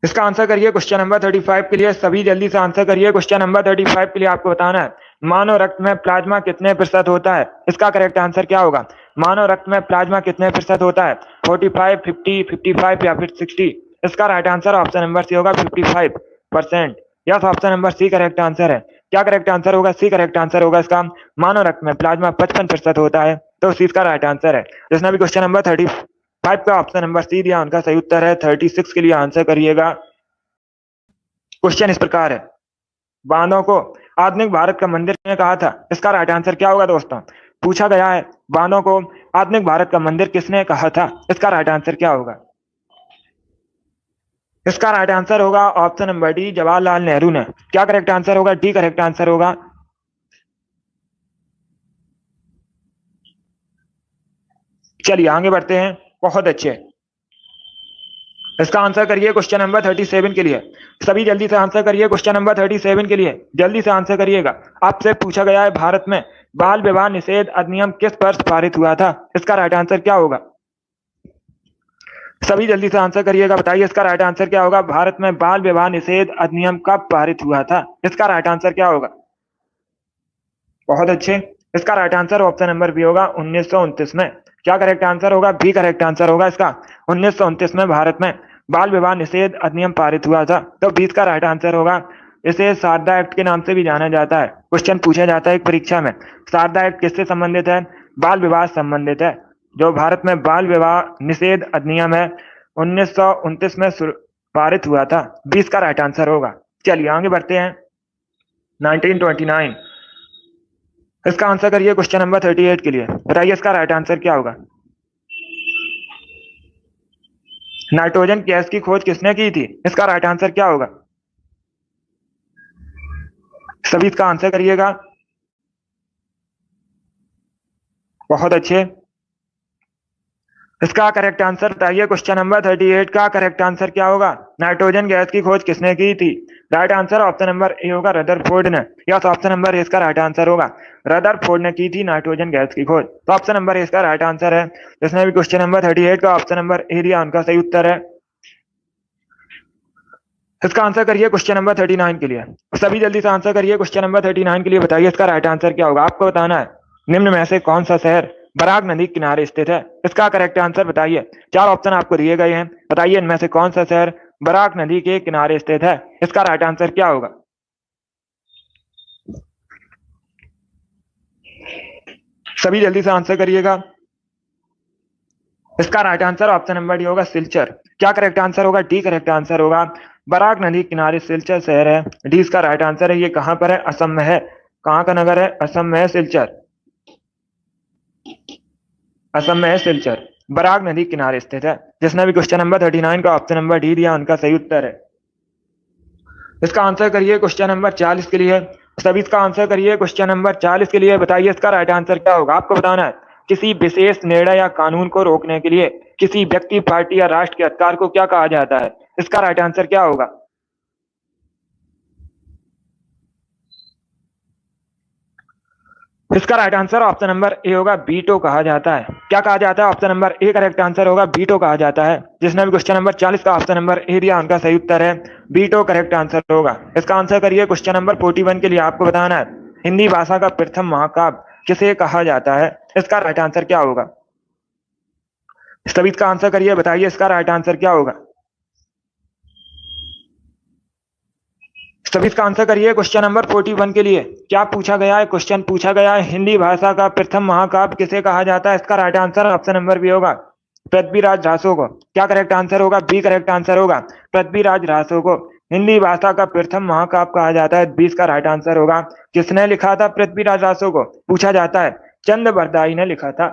A: इसका आंसर करिए। क्वेश्चन नंबर 35 के लिए सभी जल्दी से आंसर करिए। क्वेश्चन नंबर 35 के लिए आपको बताना है मानव रक्त में प्लाज्मा कितने प्रतिशत होता है? इसका करेक्ट आंसर क्या होगा? मानव रक्त में प्लाज्मा कितने प्रतिशत होता है? 45, 50, 55 या फिर 60? इसका right answer option number C होगा 55%। Yes, option number C correct answer है। क्या करेक्ट आंसर होगा? सी करेक्ट आंसर होगा इसका। मानव रक्त में प्लाज्मा 55% होता है तो सी का राइट आंसर है। जिसने भी क्वेश्चन नंबर 35 का ऑप्शन नंबर सी दिया उनका सही उत्तर है। 36 के लिए आंसर करिएगा। क्वेश्चन इस प्रकार है बांधों को आधुनिक भारत का मंदिर किसने कहा था? इसका राइट आंसर क्या होगा दोस्तों? पूछा गया है बांधों को आधुनिक भारत का मंदिर किसने कहा था? इसका राइट आंसर क्या होगा? इसका राइट आंसर होगा option number D Jawaharlal Nehru ने। क्या करेक्ट आंसर होगा? डी करेक्ट आंसर होगा। चलिए आगे बढ़ते हैं। बहुत अच्छे। इसका आंसर करिए क्वेश्चन नंबर 37 के लिए। सभी जल्दी से आंसर करिए क्वेश्चन नंबर 37 के लिए। जल्दी से आंसर करिएगा। आपसे पूछा गया है भारत में बाल विवाह निषेध अधिनियम किस वर्ष पारित हुआ था? इसका राइट आंसर क्या होगा? सभी जल्दी से आंसर करिएगा। बताइए इसका राइट आंसर क्या होगा? भारत में बाल विवाह निषेध अधिनियम कब पारित हुआ था? इसका राइट आंसर क्या होगा? बहुत अच्छे। इसका right answer option number B होगा 1929 में। क्या करेक्ट आंसर होगा? बी करेक्ट आंसर होगा इसका। 1929 में भारत में बाल विवाह निषेध अधिनियम पारित हुआ था तो 20 का राइट आंसर होगा। इसे शारदा एक्ट के नाम से भी जाना जाता है। क्वेश्चन पूछा जाता है एक परीक्षा में शारदा एक्ट किससे संबंधित है? बाल विवाह संबंधित है। जो भारत में बाल विवाह निषेध अधिनियम है 1929 में पारित हुआ था। 20 का राइट आंसर होगा। चलिए आगे बढ़ते हैं। 1929, इसका आंसर करिए क्वेश्चन नंबर 38 के लिए। बताइए इसका राइट आंसर क्या होगा। नाइट्रोजन गैस की खोज किसने की थी? इसका राइट आंसर क्या होगा? सभी इसका आंसर करिएगा। बहुत अच्छे। इसका करेक्ट आंसर बताइए। क्वेश्चन नंबर 38 का करेक्ट आंसर क्या होगा? नाइट्रोजन गैस की खोज किसने की थी? Right answer option number A होगा, रदरफोर्ड ने। यस, ऑप्शन नंबर ए इसका राइट आंसर होगा। रदरफोर्ड ने की थी नाइट्रोजन गैस की खोज। तो ऑप्शन नंबर ए इसका राइट आंसर है। जिसने भी क्वेश्चन नंबर 38 का ऑप्शन नंबर ए दिया उनका सही उत्तर है। इसका आंसर करिए क्वेश्चन नंबर 39 के लिए। सभी जल्दी से आंसर करिए क्वेश्चन नंबर 39 के लिए। बताइए इसका राइट आंसर क्या होगा। आपको बताना है निम्न में से कौन सा शहर बराक नदी के किनारे स्थित है। इसका करेक्ट आंसर बताइए। चार ऑप्शन आपको दिए गए हैं। बताइए इनमें से कौन सा शहर बराक नदी के किनारे स्थित है। इसका राइट आंसर क्या होगा। सभी जल्दी से आंसर करिएगा। इसका right answer option number D होगा, सिलचर। क्या करेक्ट आंसर होगा? डी करेक्ट आंसर होगा। बराक नदी किनारे सिलचर शहर है। डी इसका राइट आंसर है। ये कहां पर है? असम में है। कहां का नगर है? असम में है सिलचर। असम में है सिलचर। बराक नदी किनारे स्थित है। जिसने भी क्वेश्चन नंबर 39 का ऑप्शन नंबर डी दिया उनका सही उत्तर है। इसका आंसर करिए क्वेश्चन नंबर 40 के लिए। सभी इसका आंसर करिए क्वेश्चन नंबर 40 के लिए। बताइए इसका राइट आंसर क्या होगा। आपको बताना है किसी विशेष निर्णय या कानून को रोकने के लिए किसी व्यक्ति, पार्टी या राष्ट्र के अधिकार को क्या कहा जाता है। इसका राइट आंसर क्या होगा। इसका right answer option number A होगा, बीटो कहा जाता है। क्या कहा जाता है? Option number A correct answer होगा, बीटो कहा जाता है। जिसने भी क्वेश्चन नंबर 40 का ऑप्शन नंबर ए दिया उनका सही उत्तर है। बीटो करेक्ट आंसर होगा। इसका आंसर करिए क्वेश्चन नंबर 41 के लिए। आपको बताना है हिंदी भाषा का प्रथम महाकाव्य किसे कहा जाता है। इसका राइट आंसर क्या होगा। सभी इसका आंसर करिए। बताइए इसका राइट आंसर क्या होगा। सभी इसका आंसर करिए क्वेश्चन नंबर 41 के लिए। क्या पूछा गया है? क्वेश्चन पूछा गया है हिंदी भाषा का प्रथम महाकाव्य किसे कहा जाता है। इसका right answer option number B होगा, पृथ्वीराज रासो को। क्या करेक्ट आंसर होगा? बी करेक्ट आंसर होगा। पृथ्वीराज रासो को हिंदी भाषा का प्रथम महाकाव्य कहा जाता है। 20 का राइट आंसर होगा। किसने लिखा था पृथ्वीराज रासो को? पूछा जाता है। चंद बरदाई ने लिखा था।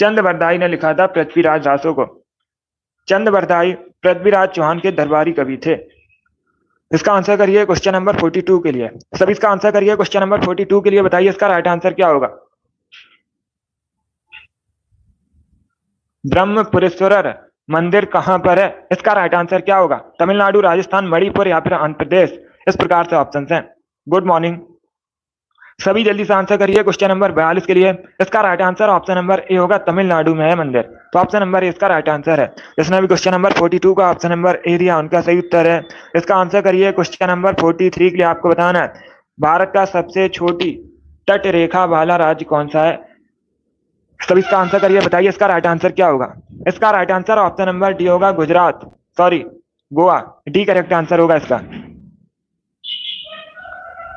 A: चंद बरदाई ने लिखा था पृथ्वीराज रासो को। चंद बरदाई पृथ्वीराज चौहान के दरबारी कवि थे। इसका आंसर करिए क्वेश्चन नंबर 42 के लिए। सभी इसका आंसर करिए क्वेश्चन नंबर 42 के लिए। बताइए इसका राइट आंसर क्या होगा। ब्रह्मपुरेश्वर मंदिर कहां पर है। इसका राइट आंसर क्या होगा। तमिलनाडु, राजस्थान, मणिपुर या फिर आंध्र प्रदेश। इस प्रकार से ऑप्शन हैं। Good morning. सभी जल्दी से आंसर करिए क्वेश्चन नंबर 42 के लिए। इसका right answer option number A होगा, तमिलनाडु में है मंदिर। तो ऑप्शन नंबर ए इसका राइट आंसर है। जिसने भी क्वेश्चन नंबर 42 का ऑप्शन नंबर ए दिया उनका सही उत्तर है। इसका आंसर करिए क्वेश्चन नंबर 43 के लिए। आपको बताना है भारत का सबसे छोटी तट रेखा वाला राज्य कौन सा है। सभी इसका आंसर करिए। बताइए इसका राइट आंसर क्या होगा। इसका right answer option number D होगा, Gujarat, sorry Goa. D correct answer होगा इसका।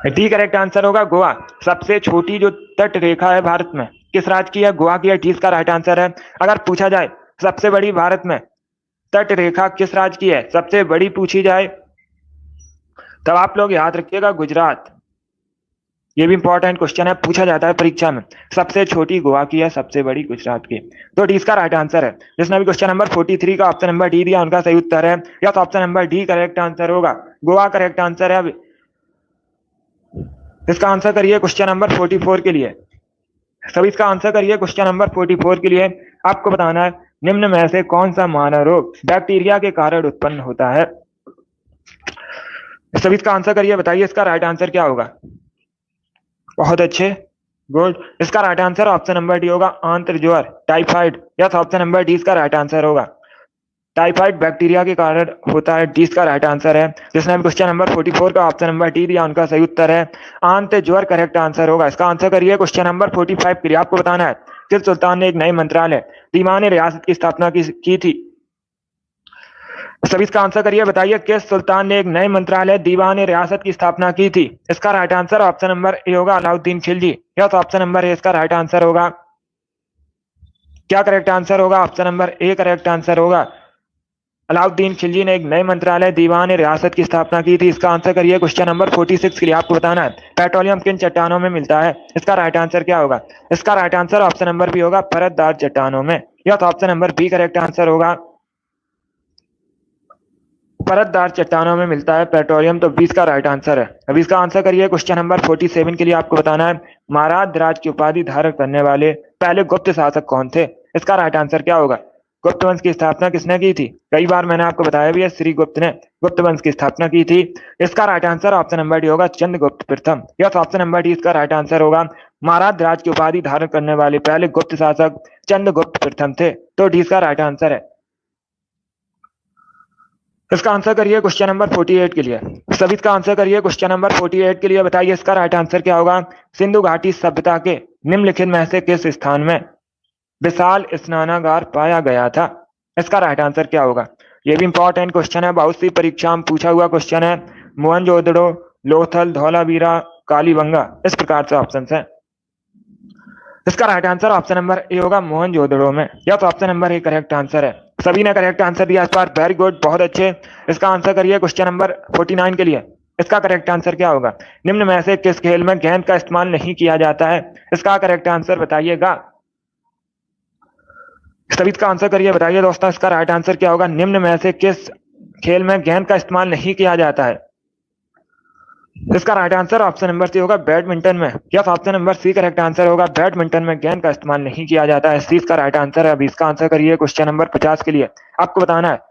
A: डी करेक्ट आंसर होगा, गोवा। सबसे छोटी जो तट रेखा है भारत में किस राज्य की है? गोवा की है। डी इसका राइट आंसर है। अगर पूछा जाए सबसे बड़ी भारत में तट रेखा किस राज्य की है, सबसे बड़ी पूछी जाए, तब आप लोग याद रखिएगा गुजरात। ये भी इंपॉर्टेंट क्वेश्चन है, पूछा जाता है परीक्षा में। सबसे छोटी गोवा की है, सबसे बड़ी गुजरात की। तो डी इसका राइट आंसर है। जिसने भी क्वेश्चन नंबर 43 का ऑप्शन नंबर डी दिया उनका सही उत्तर है। या तो option number D correct answer होगा, गोवा करेक्ट आंसर है। इसका आंसर करिए क्वेश्चन नंबर 44 के लिए। सभी इसका आंसर करिए क्वेश्चन नंबर 44 के लिए। आपको बताना है निम्न में से कौन सा मानव रोग बैक्टीरिया के कारण उत्पन्न होता है। सभी इसका आंसर करिए। बताइए इसका राइट आंसर क्या होगा। बहुत अच्छे, गुड। इसका right answer option number D होगा, आंत्र ज्वर, typhoid. Yes, option number D इसका राइट आंसर होगा। टाइफाइड बैक्टीरिया के कारण होता है। डी इसका राइट आंसर है। जिसने क्वेश्चन नंबर 44 का ऑप्शन नंबर डी दिया उनका सही उत्तर है। आंत्र ज्वर करेक्ट आंसर होगा। इसका आंसर करिए क्वेश्चन नंबर 45 के लिए। आपको बताना है किस सुल्तान ने एक नए मंत्रालय दीवान रियासत की स्थापना की थी। सभी इसका आंसर करिए। बताइए किस सुल्तान ने एक नए मंत्रालय दीवान रियासत की स्थापना की थी। इसका right answer option number A होगा, अलाउद्दीन खिलजी। या तो ऑप्शन नंबर ए इसका राइट आंसर होगा। क्या करेक्ट आंसर होगा। Option number A correct answer होगा। अलाउद्दीन खिलजी ने एक नए मंत्रालय दीवान रियासत की स्थापना की थी। इसका आंसर करिए क्वेश्चन नंबर 46 के लिए आपको बताना है पेट्रोलियम किन चट्टानों में मिलता है। इसका राइट आंसर क्या होगा? इसका right answer option number B होगा, परतदार चट्टानों में। या तो option number B correct answer होगा, परतदार चट्टानों में मिलता है पेट्रोलियम, तो 20 का राइट आंसर है। अब इसका आंसर करिए क्वेश्चन नंबर 47 के लिए आपको बताना है महाराज राज की उपाधि धारण करने वाले पहले गुप्त शासक कौन थे। इसका राइट आंसर क्या होगा? गुप्त वंश की स्थापना किसने की थी? कई बार मैंने आपको बताया भी है, श्री गुप्त ने गुप्त वंश की स्थापना की थी। इसका right answer option number D होगा, चंद्रगुप्त प्रथम। यस, ऑप्शन नंबर डी इसका राइट आंसर होगा, महाराज राज की उपाधि धारण करने वाले पहले गुप्त शासक चंद्रगुप्त प्रथम थे, तो डी इसका राइट आंसर है। इसका आंसर करिए क्वेश्चन नंबर 48 के लिए। सभी इसका आंसर करिए क्वेश्चन नंबर 48 के लिए। बताइए इसका राइट आंसर क्या होगा? सिंधु घाटी सभ्यता के निम्नलिखित में से किस स्थान में विशाल स्नानागार पाया गया था? इसका राइट आंसर क्या होगा? ये भी इंपॉर्टेंट क्वेश्चन है, बहुत सी परीक्षा में पूछा हुआ क्वेश्चन है। मोहनजोदड़ो, लोथल, धौलावीरा, कालीबंगा, इस प्रकार से ऑप्शन है। इसका right answer option number A होगा, मोहनजोदड़ो में। या तो option number A correct answer है। सभी ने करेक्ट आंसर दिया इस बार, वेरी गुड, बहुत अच्छे। इसका आंसर करिए क्वेश्चन नंबर 49 के लिए। इसका करेक्ट आंसर क्या होगा? निम्न में से किस खेल में गेंद का इस्तेमाल नहीं किया जाता है? इसका करेक्ट आंसर बताइएगा। सभी इसका आंसर करिए, बताइए दोस्तों इसका राइट आंसर क्या होगा? निम्न में से किस खेल में गेंद का इस्तेमाल नहीं किया जाता है? इसका right answer option number C होगा, बैडमिंटन में। Yes, option number C correct answer होगा, बैडमिंटन में गेंद का इस्तेमाल नहीं किया जाता है। सी इसका राइट आंसर है। अभी इसका आंसर करिए क्वेश्चन नंबर 50 के लिए। आपको बताना है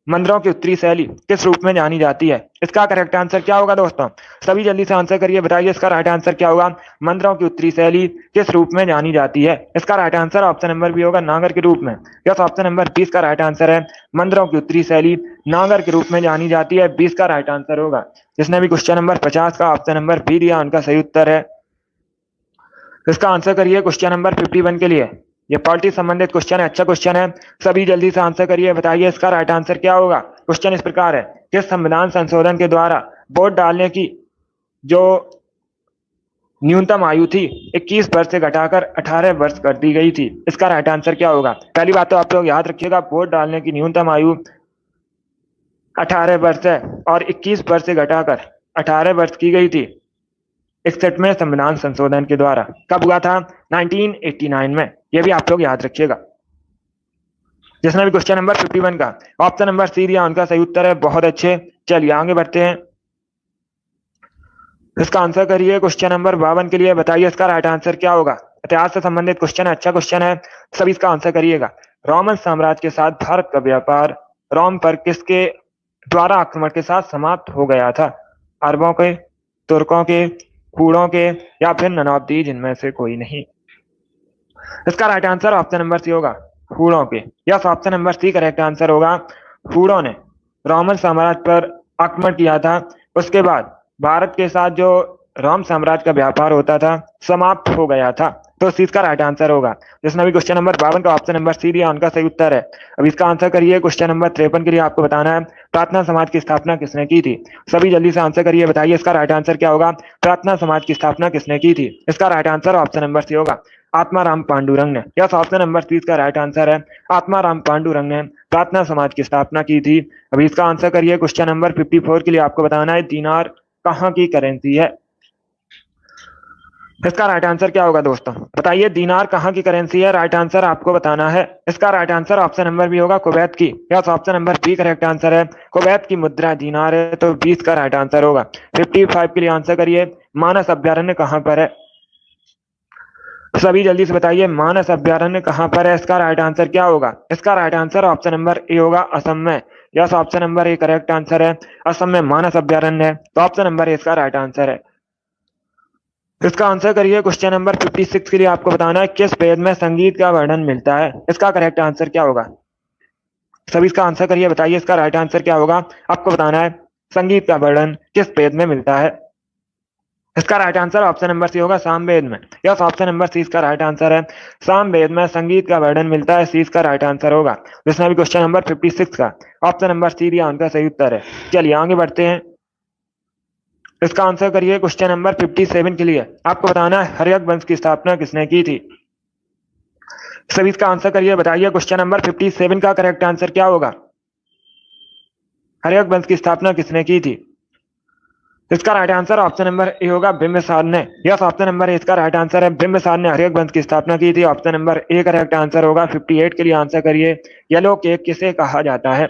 A: मंदिरों की उत्तरी शैली किस रूप में जानी जाती है? इसका करेक्ट आंसर क्या होगा दोस्तों? सभी जल्दी से आंसर करिए, बताइए इसका राइट आंसर क्या होगा? मंदिरों की उत्तरी शैली किस रूप में जानी जाती है? इसका right answer option number B होगा, नागर के रूप में। यस, ऑप्शन नंबर 20 का राइट आंसर है, मंदिरों की उत्तरी शैली नागर के रूप में जानी जाती है। 20 का राइट आंसर होगा। जिसने भी क्वेश्चन नंबर 50 का ऑप्शन नंबर बी दिया, उनका सही उत्तर है। इसका आंसर करिए क्वेश्चन नंबर 51 के लिए। ये पॉलिटी संबंधित क्वेश्चन है, अच्छा क्वेश्चन है। सभी जल्दी से आंसर करिए, बताइए इसका राइट आंसर क्या होगा? क्वेश्चन इस प्रकार है, किस संविधान संशोधन के द्वारा वोट डालने की जो न्यूनतम आयु थी 21 वर्ष से घटाकर 18 वर्ष कर दी गई थी? इसका राइट आंसर क्या होगा? पहली बात तो आप लोग याद रखिएगा, वोट डालने की न्यूनतम आयु 18 वर्ष है और 21 वर्ष से घटाकर 18 वर्ष की गई थी 61वें संविधान संशोधन के द्वारा। कब हुआ था? 1989 में। यह भी आप लोग याद रखिएगा। जिसने भी क्वेश्चन नंबर 51 का ऑप्शन नंबर सी दिया, उनका सही उत्तर है। बहुत अच्छे, चलिए आगे बढ़ते हैं। इसका आंसर करिए क्वेश्चन नंबर 52 के लिए। बताइए इसका राइट आंसर क्या होगा? इतिहास से संबंधित क्वेश्चन है, अच्छा क्वेश्चन है, सभी इसका आंसर करिएगा। रोमन साम्राज्य के साथ भारत का व्यापार रोम पर किसके द्वारा आक्रमण के साथ समाप्त हो गया था? अरबों के, तुर्कों के, हूणों के, या फिर नवाबदी, जिनमें से कोई नहीं? इसका right answer option number C होगा, हूणों के। Yes, option number C correct answer होगा। हूणों ने रोमन साम्राज्य पर आक्रमण किया था, उसके बाद भारत के साथ जो रोम साम्राज्य का व्यापार होता था समाप्त हो गया था, तो सी इसका राइट आंसर होगा। जिसने भी क्वेश्चन नंबर 52 का ऑप्शन नंबर सी दिया, उनका सही उत्तर है। अब इसका आंसर करिए क्वेश्चन नंबर 53 के लिए। आपको बताना है प्रार्थना समाज की स्थापना किसने की थी? सभी जल्दी से आंसर करिए, बताइए इसका राइट आंसर क्या होगा? प्रार्थना समाज की स्थापना किसने की थी? इसका right answer option number C होगा, आत्माराम पांडुरंग ने। यस, ऑप्शन नंबर 30 का राइट आंसर है, आत्माराम पांडुरंग ने प्रार्थना समाज की स्थापना की थी। अभी इसका आंसर करिए क्वेश्चन नंबर 54 के लिए। आपको बताना है दीनार कहाँ की करेंसी है? इसका राइट आंसर क्या होगा दोस्तों? बताइए दीनार कहाँ की करेंसी है? राइट आंसर आपको बताना है। इसका right answer option number B होगा, कुवैत की। Yes, option number B correct answer है, कुवैत की मुद्रा दीनार है, तो 20 का राइट आंसर होगा। 55 के लिए आंसर करिए, मानस अभ्यारण्य कहाँ पर है? सभी जल्दी से बताइए मानस अभ्यारण्य कहाँ पर है? इसका राइट आंसर क्या होगा? इसका right answer option number A होगा, असम में। Yes, option number A correct answer है, असम में मानस अभ्यारण्य है, तो ऑप्शन नंबर ए इसका राइट आंसर है। इसका आंसर करिए क्वेश्चन नंबर 56 के लिए। आपको बताना है किस वेद में संगीत का वर्णन मिलता है? इसका करेक्ट आंसर क्या होगा? सभी इसका आंसर करिए, बताइए इसका राइट आंसर क्या होगा? आपको बताना है संगीत का वर्णन किस वेद में मिलता है? इसका right answer option number C होगा, सामवेद में। यस, ऑप्शन नंबर सी इसका राइट आंसर है, सामवेद में संगीत का वर्णन मिलता है। सी इसका राइट आंसर होगा। जिसने भी क्वेश्चन नंबर 56 का ऑप्शन नंबर सी दिया, उनका सही उत्तर है। चलिए आगे बढ़ते हैं। इसका आंसर करिए क्वेश्चन नंबर 57 के लिए। आपको बताना है हर्यक वंश की स्थापना किसने की थी? सभी इसका आंसर करिए, बताइए क्वेश्चन नंबर 57 का करेक्ट आंसर क्या होगा? हर्षवर्धन वंश की स्थापना किसने की थी? इसका right answer option number A होगा बिंबिसार ने। यस, ऑप्शन नंबर ए इसका राइट आंसर है। बिंबिसार ने हर्षवर्धन वंश की स्थापना की थी। Option number A correct answer होगा। 58 के लिए आंसर करिए। येलो केक किसे कहा जाता है?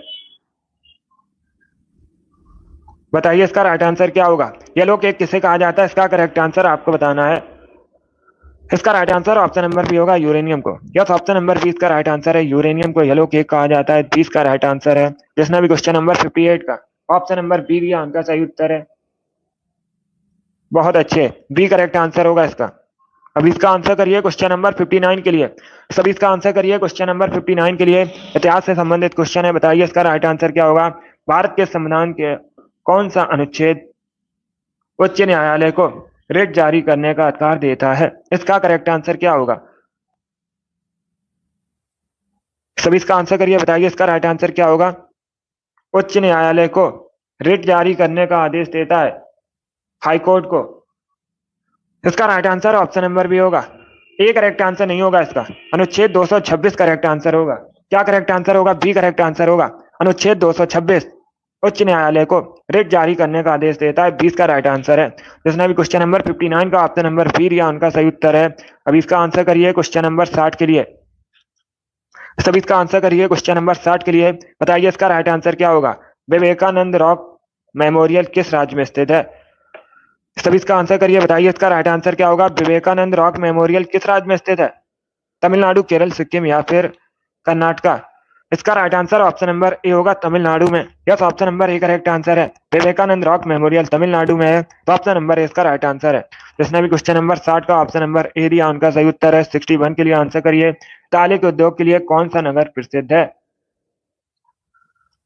A: बताइए इसका राइट आंसर क्या होगा? येलो केक किसे कहा जाता है? इसका करेक्ट आंसर आपको बताना है। इसका right answer option number B होगा यूरेनियम को। यस, ऑप्शन नंबर बी इसका राइट आंसर है। यूरेनियम को येलो केक कहा जाता है। 20 का राइट आंसर है। जिसने भी क्वेश्चन नंबर 58 का ऑप्शन नंबर बी दिया उनका सही उत्तर है। बहुत अच्छे, बी करेक्ट आंसर होगा इसका। अब इसका आंसर करिए क्वेश्चन नंबर 59 के लिए। सभी इसका आंसर करिए क्वेश्चन नंबर 59 के लिए। इतिहास से संबंधित क्वेश्चन है। बताइए इसका राइट आंसर क्या होगा? भारत के संविधान के कौन सा अनुच्छेद उच्च न्यायालय को रिट जारी करने का अधिकार देता है? इसका करेक्ट आंसर क्या होगा? सभी इसका आंसर करिए। बताइए इसका राइट आंसर क्या होगा? उच्च न्यायालय को रिट जारी करने का आदेश देता है हाईकोर्ट को। इसका right answer option number B होगा। ए करेक्ट आंसर नहीं होगा इसका। अनुच्छेद 226 करेक्ट आंसर होगा। क्या करेक्ट आंसर होगा? बी करेक्ट आंसर होगा। अनुच्छेद 226 उच्च न्यायालय को रिट जारी करने का आदेश देता है। 20 का राइट आंसर है। जिसने भी क्वेश्चन नंबर 59 का ऑप्शन नंबर बी दिया उनका सही उत्तर है। अब इसका आंसर करिए क्वेश्चन नंबर 60 के लिए। सभी इसका आंसर करिए क्वेश्चन नंबर 60 के लिए। बताइए इसका राइट आंसर क्या होगा? विवेकानंद रॉक मेमोरियल किस राज्य में स्थित है? सभी इसका आंसर करिए। बताइए इसका राइट आंसर क्या होगा? विवेकानंद रॉक मेमोरियल किस राज्य में स्थित है? तमिलनाडु, केरल, सिक्किम या फिर कर्नाटका? इसका right answer option number A होगा तमिलनाडु में। Yes, option number A correct answer है। विवेकानंद रॉक मेमोरियल तमिलनाडु में है, तो ऑप्शन नंबर ए इसका राइट आंसर है। जिसने भी क्वेश्चन नंबर 60 का ऑप्शन नंबर ए दिया उनका सही उत्तर है। 61 के लिए आंसर करिए। ताले के उद्योग के लिए कौन सा नगर प्रसिद्ध है?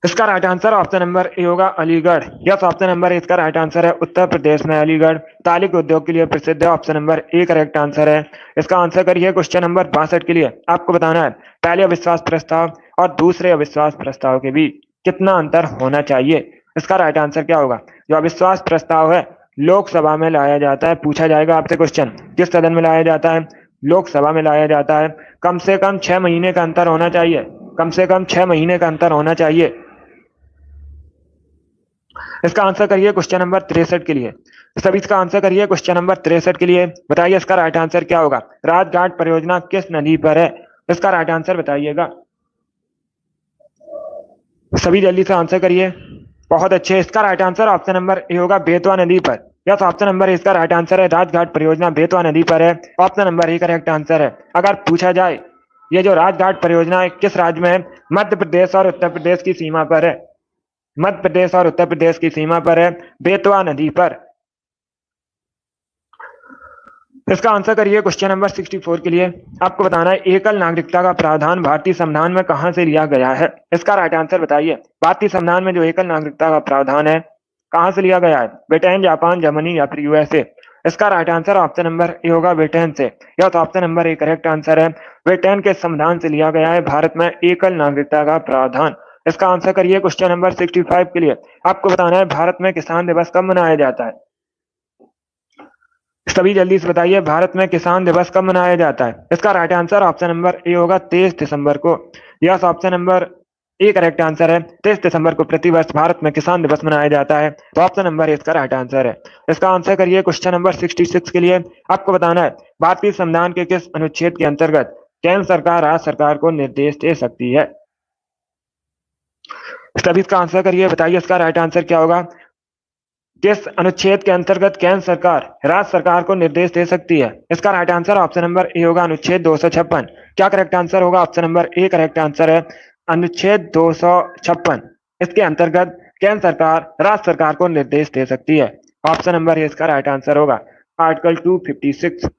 A: इसका right answer option number A होगा Aligarh. Yes, option number A इसका राइट आंसर है। उत्तर प्रदेश में अलीगढ़ ताले के उद्योग के लिए प्रसिद्ध है। Option number A correct answer है। इसका आंसर करिए क्वेश्चन नंबर 62 के लिए। आपको बताना है पहले अविश्वास प्रस्ताव और दूसरे अविश्वास प्रस्ताव के बीच कितना अंतर होना चाहिए? इसका राइट आंसर क्या होगा? जो अविश्वास प्रस्ताव है लोकसभा में लाया जाता है। पूछा जाएगा आपसे क्वेश्चन, किस सदन में लाया जाता है? लोकसभा में लाया जाता है। कम से कम 6 महीने का अंतर होना चाहिए। कम से कम 6 महीने का अंतर होना चाहिए। इसका आंसर करिए क्वेश्चन नंबर 63 के लिए। सभी इसका आंसर करिए क्वेश्चन नंबर 63 के लिए। बताइए इसका राइट आंसर क्या होगा? राजघाट परियोजना किस नदी पर है? इसका राइट आंसर बताइएगा। सभी जल्दी से आंसर करिए। बहुत अच्छे, इसका right answer option number A होगा बेतवा नदी पर। यस, ऑप्शन नंबर ए इसका राइट आंसर है। राजघाट परियोजना बेतवा नदी पर है। Option number A correct answer है। अगर पूछा जाए ये जो राजघाट परियोजना है किस राज्य में है? मध्य प्रदेश और उत्तर प्रदेश की सीमा पर है। मध्य प्रदेश और उत्तर प्रदेश की सीमा पर है, बेतवा नदी पर। इसका आंसर करिए क्वेश्चन नंबर 64 के लिए। आपको बताना है एकल नागरिकता का प्रावधान भारतीय संविधान में कहां से लिया गया है? इसका राइट आंसर बताइए। भारतीय संविधान में जो एकल नागरिकता का प्रावधान है कहां से लिया गया है? ब्रिटेन, जापान, जर्मनी या फिर यूएसए? इसका right answer option number A होगा ब्रिटेन से। यह तो option number A correct answer है। ब्रिटेन के संविधान से लिया गया है भारत में एकल नागरिकता का प्रावधान। इसका आंसर करिए क्वेश्चन नंबर 65 के लिए। आपको बताना है भारत में किसान दिवस कब मनाया जाता है? सभी जल्दी से बताइए भारत में किसान दिवस कब मनाया जाता है? इसका right answer option number A होगा 23 दिसंबर को। Yes, option number A correct answer है। 23 दिसंबर को प्रतिवर्ष भारत में किसान दिवस मनाया जाता है, तो ऑप्शन नंबर ए इसका राइट आंसर है। इसका आंसर करिए क्वेश्चन नंबर 66 के लिए। आपको बताना है भारतीय संविधान के किस अनुच्छेद के अंतर्गत केंद्र सरकार राज्य सरकार को निर्देश दे सकती है? सभी इसका आंसर करिए। बताइए इसका राइट आंसर क्या होगा? किस अनुच्छेद के अंतर्गत केंद्र सरकार राज्य सरकार को निर्देश दे सकती है? इसका right answer option number A होगा अनुच्छेद 256। क्या करेक्ट आंसर होगा? Option number A correct answer है। अनुच्छेद 256 इसके अंतर्गत केंद्र सरकार राज्य सरकार को निर्देश दे सकती है। ऑप्शन नंबर ए इसका राइट आंसर होगा। आर्टिकल 256।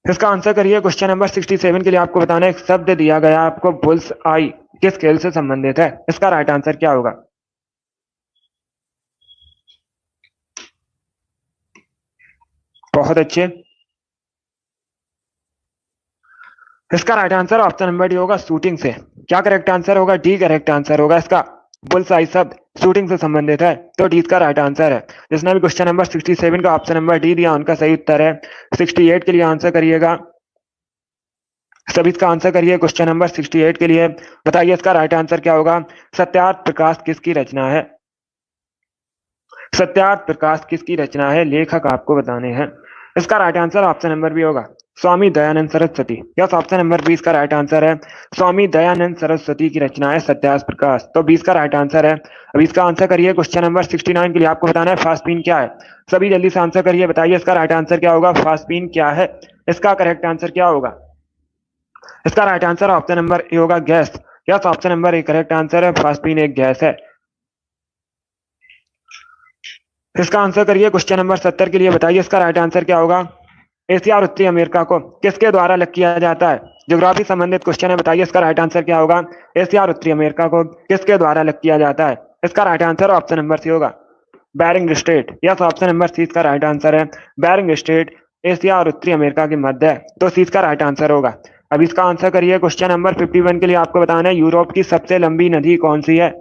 A: इसका आंसर करिए क्वेश्चन नंबर 67 के लिए। आपको बताना है एक शब्द दिया गया आपको बुल्स आई किस खेल से संबंधित है? इसका राइट आंसर क्या होगा? बहुत अच्छे, इसका right answer option number D होगा शूटिंग से। क्या करेक्ट आंसर होगा? डी करेक्ट आंसर होगा इसका। बुल्स आई शब्द शूटिंग से संबंधित है, तो डी इसका राइट आंसर है। जिसने भी क्वेश्चन नंबर 67 का ऑप्शन नंबर डी दिया उनका सही उत्तर है। 68 के लिए आंसर करिएगा। सभी इसका आंसर करिए। क्वेश्चन नंबर 68 के लिए बताइए इसका राइट आंसर क्या होगा। सत्यार्थ प्रकाश किसकी रचना है? सत्यार्थ प्रकाश किसकी रचना है? लेखक आपको बताने हैं। इसका right answer option number B होगा Swami Dayanand Saraswati. Yes, option number 20 का राइट आंसर है। स्वामी दयानंद सरस्वती की रचना है सत्यार्थ प्रकाश, तो 20 का राइट आंसर है। अब इसका आंसर करिए। क्वेश्चन नंबर 69 के लिए आपको बताना है फास्पिन क्या है। सभी जल्दी से आंसर करिए, बताइए इसका राइट आंसर क्या होगा। फास्पिन क्या है? इसका करेक्ट आंसर क्या होगा? इसका right answer option number A होगा gas. Yes, option number A correct answer है। फास्पिन एक गैस है। इसका आंसर करिए। क्वेश्चन नंबर 70 के लिए बताइए इसका राइट आंसर क्या होगा। एशिया और उत्तरी अमेरिका को किसके द्वारा अलग किया जाता है? ज्योग्राफी संबंधित क्वेश्चन है, बताइए इसका राइट आंसर क्या होगा। एशिया और उत्तरी अमेरिका को किसके द्वारा अलग किया जाता है? इसका right answer option number C होगा Bering Strait. Yes, option number C इसका राइट आंसर है। बैरिंग स्ट्रेट एशिया और उत्तरी अमेरिका के मध्य है, तो सी इसका राइट आंसर होगा। अब इसका आंसर करिए। क्वेश्चन नंबर 51 के लिए आपको बताना है यूरोप की सबसे लंबी नदी कौन सी है?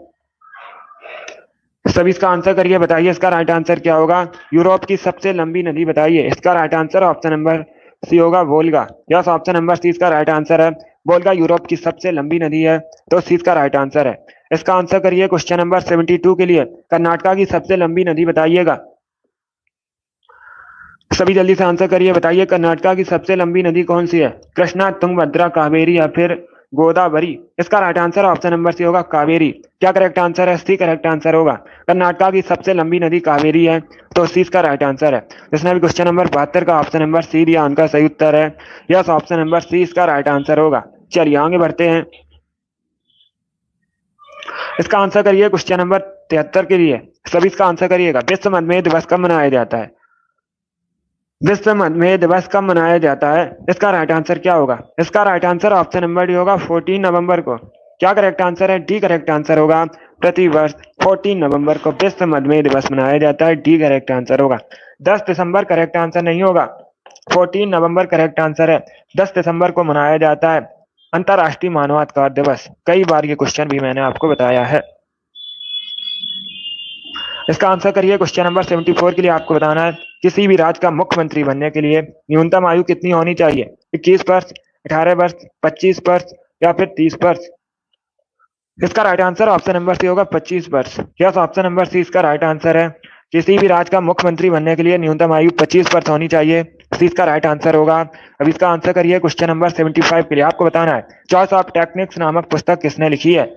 A: सभी इसका आंसर करिए, बताइए इसका राइट आंसर क्या होगा। यूरोप की सबसे लंबी नदी बताइए। इसका right answer option number C होगा Volga. Yes, option number C इसका राइट आंसर है। वोल्गा यूरोप की सबसे लंबी नदी है, तो सी इसका राइट आंसर है। इसका आंसर करिए। क्वेश्चन नंबर 72 के लिए कर्नाटका की सबसे लंबी नदी बताइएगा। सभी जल्दी से आंसर करिए, बताइए कर्नाटका की सबसे लंबी नदी कौन सी है। कृष्णा, तुंगभद्रा, कावेरी या फिर गोदावरी? इसका right answer option number C होगा कावेरी। क्या करेक्ट आंसर है? सी करेक्ट आंसर होगा। कर्नाटका की सबसे लंबी नदी कावेरी है, तो सी इसका राइट आंसर है। जिसने भी क्वेश्चन नंबर 72 का ऑप्शन नंबर सी दिया उनका सही उत्तर है। यस, ऑप्शन नंबर सी इसका राइट आंसर होगा। चलिए आगे बढ़ते हैं। इसका आंसर करिए। क्वेश्चन नंबर 73 के लिए सभी इसका आंसर करिएगा। विश्व मधुमेह दिवस कब मनाया जाता है? विश्व मधुमेह दिवस कब मनाया जाता है? इसका राइट आंसर क्या होगा। इसका right answer option number D होगा 14 नवंबर को। क्या करेक्ट आंसर है? डी करेक्ट आंसर होगा। प्रतिवर्ष 14 नवंबर को विश्व मधुमेह दिवस मनाया जाता है। डी करेक्ट आंसर होगा। 10 दिसंबर करेक्ट आंसर नहीं होगा। 14 नवंबर करेक्ट आंसर है। 10 दिसंबर को मनाया जाता है अंतर्राष्ट्रीय मानवाधिकार दिवस। कई बार ये क्वेश्चन भी मैंने आपको बताया है। इसका आंसर करिए। क्वेश्चन नंबर 74 के लिए आपको बताना है किसी भी राज्य का मुख्यमंत्री बनने के लिए न्यूनतम आयु कितनी होनी चाहिए। 21 वर्ष, 18 वर्ष, 25 वर्ष या फिर 30 वर्ष? इसका right answer option number C होगा 25 वर्ष। यस, ऑप्शन नंबर सी इसका राइट आंसर है। किसी भी राज्य का मुख्यमंत्री बनने के लिए न्यूनतम आयु 25 वर्ष होनी चाहिए। सी इसका राइट आंसर होगा। अब इसका आंसर करिए। क्वेश्चन नंबर 75 के लिए आपको बताना है चॉइस ऑफ टेक्निक्स नामक पुस्तक किसने लिखी है।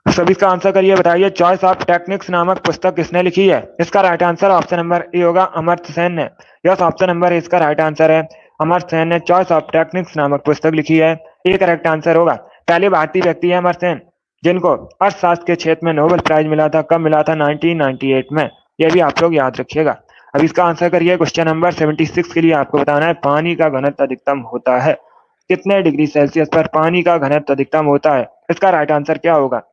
A: सभी इसका आंसर करिए, बताइए चॉइस ऑफ टेक्निक्स नामक पुस्तक किसने लिखी है। इसका right answer option number A होगा अमर्त्य सेन ने। यस, ऑप्शन नंबर ए इसका राइट आंसर है। अमर्त्य सेन ने चॉइस ऑफ टेक्निक्स नामक पुस्तक लिखी है। ए करेक्ट आंसर होगा। पहले भारतीय व्यक्ति है अमर्त्य सेन जिनको अर्थशास्त्र के क्षेत्र में नोबेल प्राइज मिला था। कब मिला था? 1998 में। यह भी आप लोग याद रखिएगा। अब इसका आंसर करिए। क्वेश्चन नंबर 76 के लिए आपको बताना है पानी का घनत्व अधिकतम होता है कितने डिग्री सेल्सियस पर? पानी का घनत्व अधिकतम होता है। इसका राइट आंसर क्या होगा।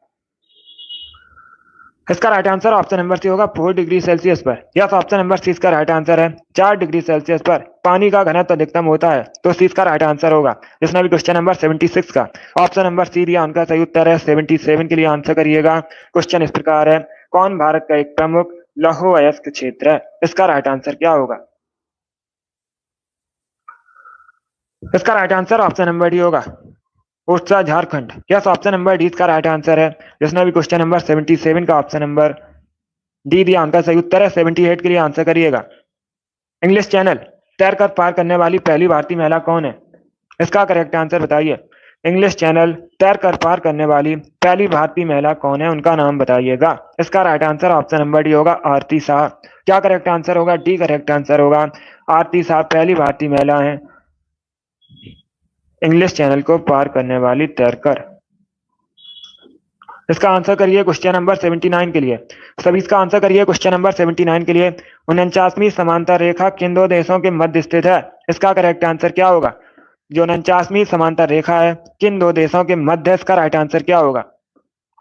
A: इसका right answer option number C होगा 4 डिग्री सेल्सियस पर। यस, ऑप्शन नंबर सी इसका राइट आंसर है। 4 डिग्री सेल्सियस पर पानी का घनत्व अधिकतम होता है, तो सी इसका राइट आंसर होगा। जिसने भी क्वेश्चन नंबर 76 का ऑप्शन नंबर सी दिया उनका सही उत्तर है। 77 के लिए आंसर करिएगा। क्वेश्चन इस प्रकार है कौन भारत का एक प्रमुख लौह अयस्क क्षेत्र है। इसका राइट आंसर क्या होगा। इसका right answer option number D होगा Odisha, Jharkhand. Yes, option number D इसका राइट आंसर है। जिसने भी क्वेश्चन नंबर 77 का ऑप्शन नंबर डी दिया उनका सही उत्तर है। 78 के लिए आंसर करिएगा। इंग्लिश चैनल तैरकर पार करने वाली पहली भारतीय महिला कौन है। इसका करेक्ट आंसर बताइए। इंग्लिश चैनल तैरकर पार करने वाली पहली भारतीय महिला कौन है, उनका नाम बताइएगा। इसका right answer option number D होगा आरती शाह। क्या करेक्ट आंसर होगा। डी करेक्ट आंसर होगा। आरती शाह पहली भारतीय महिला है इंग्लिश चैनल को पार करने वाली तैरकर। इसका आंसर करिए क्वेश्चन नंबर 79 के लिए। सभी इसका आंसर करिए क्वेश्चन नंबर 79 के लिए 49वीं समांतर रेखा किन दो देशों के मध्य स्थित है। इसका करेक्ट आंसर क्या होगा। जो 49वीं समांतर रेखा है किन दो देशों के मध्य, इसका राइट आंसर क्या होगा।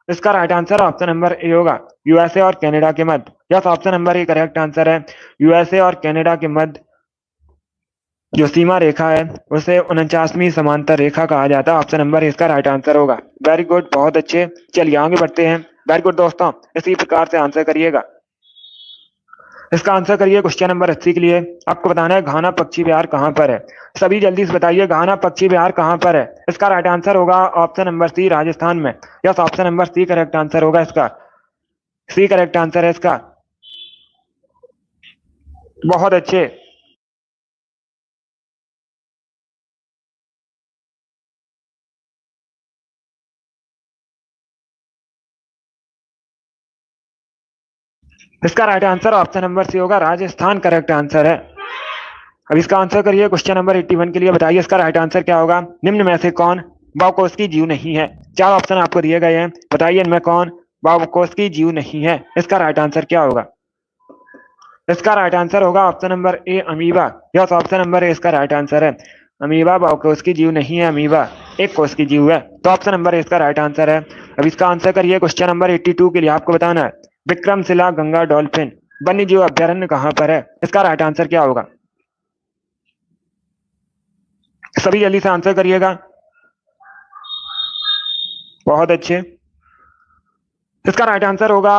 A: इसका right answer option number A होगा यूएसए और कनाडा के मध्य। Yes, option number A correct answer है। यूएसए और कनाडा के मध्य जो सीमा रेखा है उसे 49वीं समांतर रेखा कहा जाता है। ऑप्शन नंबर इसका राइट आंसर होगा। वेरी गुड, बहुत अच्छे। चलिए आगे बढ़ते हैं। वेरी गुड दोस्तों, इसी प्रकार से आंसर करिएगा। इसका आंसर करिए क्वेश्चन नंबर 80 के लिए। आपको बताना है घाना पक्षी विहार कहाँ पर है। सभी जल्दी से बताइए घाना पक्षी विहार कहाँ पर है। इसका राइट आंसर होगा ऑप्शन नंबर सी, राजस्थान में। Yes, option number C correct answer होगा इसका। सी करेक्ट आंसर है इसका। बहुत अच्छे। इसका right answer option number C होगा, राजस्थान करेक्ट आंसर है। अब इसका आंसर करिए क्वेश्चन नंबर 81 के लिए। बताइए इसका राइट आंसर क्या होगा। निम्न में से कौन बाउकोस्की जीव नहीं है। चार ऑप्शन आपको दिए गए हैं, बताइए इनमें कौन बाउकोस्की जीव नहीं है। इसका राइट आंसर क्या होगा। इसका राइट आंसर होगा option number A, amoeba. Yes, option number A इसका राइट आंसर है। अमीबा बाउकोस्की जीव नहीं है, अमीबा एक कोश की जीव है। तो ऑप्शन नंबर ए इसका राइट आंसर है। अब इसका आंसर करिए क्वेश्चन नंबर 82 के लिए। आपको बताना है विक्रमशिला गंगा डॉल्फिन वन्य जीव अभ्यारण्य कहाँ पर है। इसका राइट आंसर क्या होगा। सभी जल्दी से आंसर करिएगा। बहुत अच्छे। इसका राइट आंसर होगा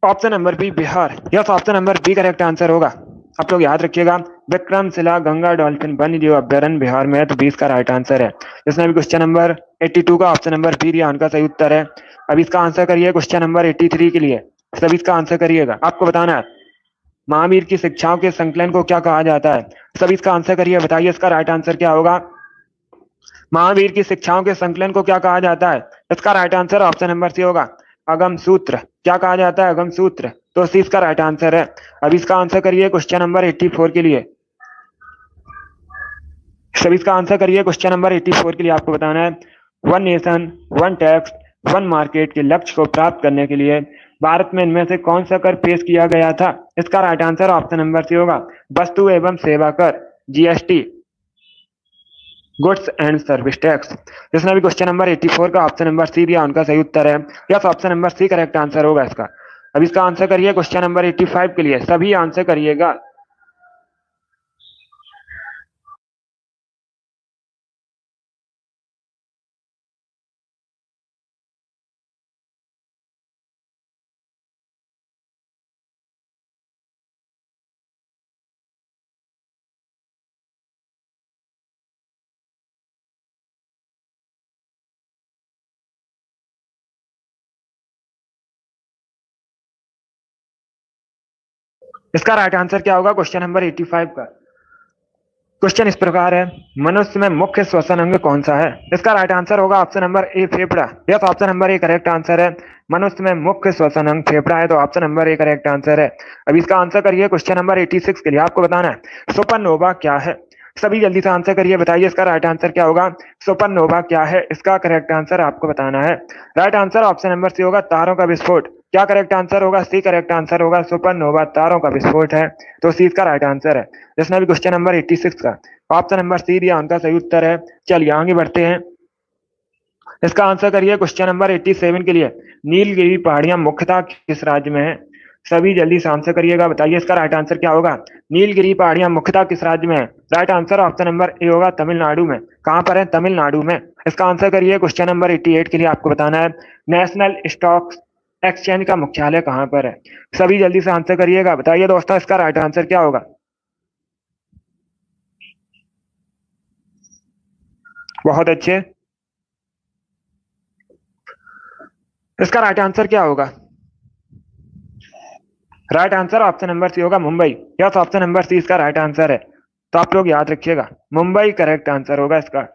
A: option number B, Bihar. Yes, option number B correct answer होगा। आप लोग याद रखिएगा विक्रमशिला गंगा डॉल्फिन वन्य जीव अभ्यारण्य बिहार में है, तो 20 का राइट आंसर है। इसने भी क्वेश्चन नंबर 82 का ऑप्शन नंबर बी दिया, उनका सही उत्तर है। अब इसका आंसर करिए क्वेश्चन नंबर 83 के लिए। सभी इसका आंसर करिएगा। आपको बताना है महावीर की शिक्षाओं के संकलन को क्या कहा जाता है। सभी इसका आंसर करिए, बताइए इसका राइट आंसर क्या होगा। महावीर की शिक्षाओं के संकलन को क्या कहा जाता है। इसका right answer option number C होगा, अगम सूत्र। क्या कहा जाता है, अगम सूत्र। तो सी इसका राइट आंसर है। अब इसका आंसर करिए क्वेश्चन नंबर 84 के लिए। सभी इसका आंसर करिए क्वेश्चन नंबर 84 के लिए। आपको बताना है one nation one tax one market के लक्ष्य को प्राप्त करने के लिए भारत में इनमें से कौन सा कर पेश किया गया था। इसका right answer option number C होगा, वस्तु एवं सेवा कर, GST, goods and service tax. जिसने भी क्वेश्चन नंबर 84 का ऑप्शन नंबर सी दिया, उनका सही उत्तर है। Yes, option number C correct answer होगा इसका। अब इसका आंसर करिए क्वेश्चन नंबर 85 के लिए। सभी आंसर करिएगा। इसका राइट आंसर क्या होगा क्वेश्चन नंबर 85 का। क्वेश्चन इस प्रकार है, मनुष्य में मुख्य श्वसन अंग कौन सा है। इसका राइट आंसर होगा ऑप्शन नंबर ए, फेफड़ा। Yes, option number A correct answer है। मनुष्य में मुख्य श्वसन अंग फेफड़ा है, तो option number A correct answer है। अब इसका आंसर करिए क्वेश्चन नंबर 86 के लिए। आपको बताना है सुपरनोवा क्या है। सभी जल्दी से आंसर करिए, बताइए इसका राइट आंसर क्या होगा। सुपरनोवा क्या है, इसका करेक्ट आंसर आपको बताना है। Right answer option number C होगा, तारों का विस्फोट। क्या करेक्ट आंसर होगा, सी करेक्ट आंसर होगा। सुपरनोवा तारों का विस्फोट है, तो सी इसका राइट आंसर है। जिसने भी क्वेश्चन नंबर 86 का ऑप्शन नंबर सी दिया, उनका सही उत्तर है। चलिए आगे बढ़ते हैं। इसका आंसर करिए क्वेश्चन नंबर 87 के लिए। नीलगिरी पहाड़ियां मुख्यतः किस राज्य में है। सभी जल्दी से आंसर करिएगा, बताइए इसका राइट आंसर क्या होगा। नीलगिरी पहाड़ियां मुख्यतः किस राज्य में है। Right answer option number A होगा, तमिलनाडु में। कहां पर है, तमिलनाडु में। इसका आंसर करिए क्वेश्चन नंबर 88 के लिए। आपको बताना है नेशनल स्टॉक एक्सचेंज का मुख्यालय कहां पर है। सभी जल्दी से आंसर करिएगा, बताइए दोस्तों इसका राइट आंसर क्या होगा। बहुत अच्छे। इसका राइट आंसर क्या होगा। Right answer option number C होगा, Mumbai. Yes, option number C इसका राइट आंसर है। तो आप लोग याद रखिएगा, मुंबई करेक्ट आंसर होगा इसका।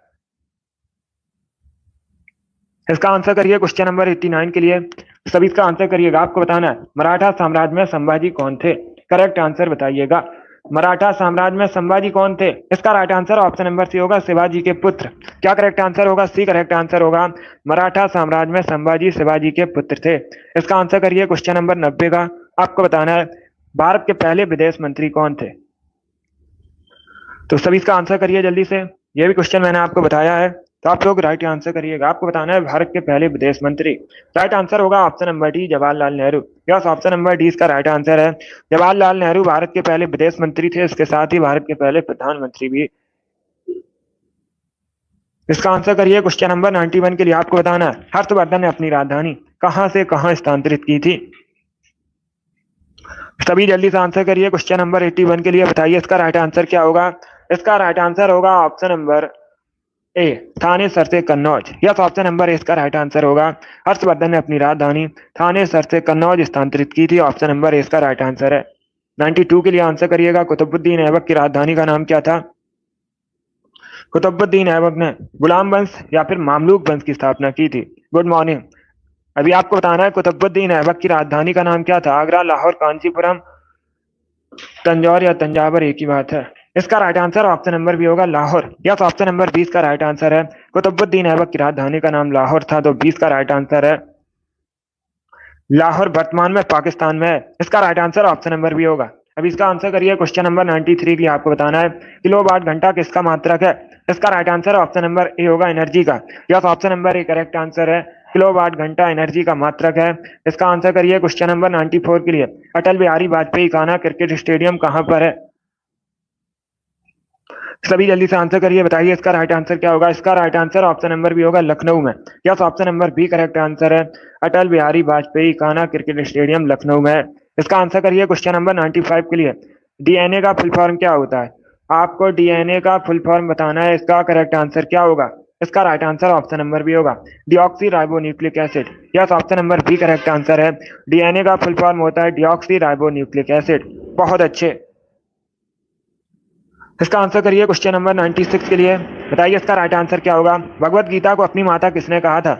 A: इसका आंसर करिए क्वेश्चन नंबर 89 के लिए। सभी इसका आंसर करिएगा। आपको बताना है मराठा साम्राज्य में संभाजी कौन थे। करेक्ट आंसर बताइएगा। मराठा साम्राज्य में संभाजी कौन थे। इसका right answer option number C होगा, शिवाजी के पुत्र। क्या करेक्ट आंसर होगा, सी करेक्ट आंसर होगा। मराठा साम्राज्य में संभाजी शिवाजी के पुत्र थे। इसका आंसर करिए क्वेश्चन नंबर 90 का। आपको बताना है भारत के पहले विदेश मंत्री कौन थे। तो सभी इसका आंसर करिए जल्दी से। यह भी क्वेश्चन मैंने आपको बताया है, तो आप लोग राइट आंसर करिएगा। आपको बताना है भारत के पहले विदेश मंत्री। राइट आंसर होगा option number D, Jawaharlal Nehru. Yes, option number D इसका राइट आंसर है। जवाहरलाल नेहरू भारत के पहले विदेश मंत्री थे, इसके साथ ही भारत के पहले प्रधानमंत्री भी। इसका आंसर करिए क्वेश्चन नंबर 91 के लिए। आपको बताना है हर्षवर्धन ने अपनी राजधानी कहां से कहां स्थानांतरित की थी। सभी जल्दी से आंसर करिए क्वेश्चन नंबर 81 के लिए। बताइए इसका राइट आंसर क्या होगा। इसका राइट आंसर होगा option number A, Thanesar से Kannauj. Yes, option number A इसका राइट आंसर होगा। हर्षवर्धन ने अपनी राजधानी थाने सर से कन्नौज स्थानांतरित की थी। ऑप्शन नंबर ए इसका राइट आंसर है। 92 के लिए आंसर करिएगा। कुतुबुद्दीन ऐबक की राजधानी का नाम क्या था। कुतुबुद्दीन ऐबक ने गुलाम वंश या फिर मामलूक वंश की स्थापना की थी। Good morning. अभी आपको बताना है कुतुबुद्दीन ऐबक की राजधानी का नाम क्या था। आगरा, लाहौर, कांचीपुरम, तंजौर या तंजावर, एक ही बात है। इसका right answer option number B होगा लाहौर। यस, ऑप्शन नंबर 20 का राइट आंसर है। कुतुबुद्दीन ऐबक की राजधानी का नाम लाहौर था, तो 20 का राइट आंसर है। लाहौर वर्तमान में पाकिस्तान में है। इसका right answer option number B होगा। अब इसका आंसर करिए क्वेश्चन नंबर 93 के लिए आपको बताना है किलोवाट घंटा किसका मात्रक है। इसका right answer option number A होगा, एनर्जी का। Yes, option number A correct answer है। किलोवाट घंटा एनर्जी का मात्रक है। इसका आंसर करिए क्वेश्चन नंबर 94 के लिए। अटल बिहारी वाजपेयी खाना क्रिकेट स्टेडियम कहां पर है। सभी जल्दी से आंसर करिए। बताइए इसका राइट आंसर क्या होगा। इसका right answer option number B होगा, लखनऊ में। Yes, option number B correct answer है। अटल बिहारी वाजपेयी खाना क्रिकेट स्टेडियम लखनऊ में है। इसका आंसर करिए क्वेश्चन नंबर 95 के लिए। डीएनए का फुल फॉर्म क्या होता है। आपको डीएनए का फुल फॉर्म बताना है। इसका करेक्ट आंसर क्या होगा। इसका right answer option number B होगा, deoxy ribo nucleic acid. Yes, option number B correct answer है। डीएनए का फुल फॉर्म होता है डिऑक्सी राइबो न्यूक्लिक एसिड। बहुत अच्छे। इसका आंसर करिए क्वेश्चन नंबर 96 के लिए। बताइए इसका राइट आंसर क्या होगा। भगवत गीता को अपनी माता किसने कहा था।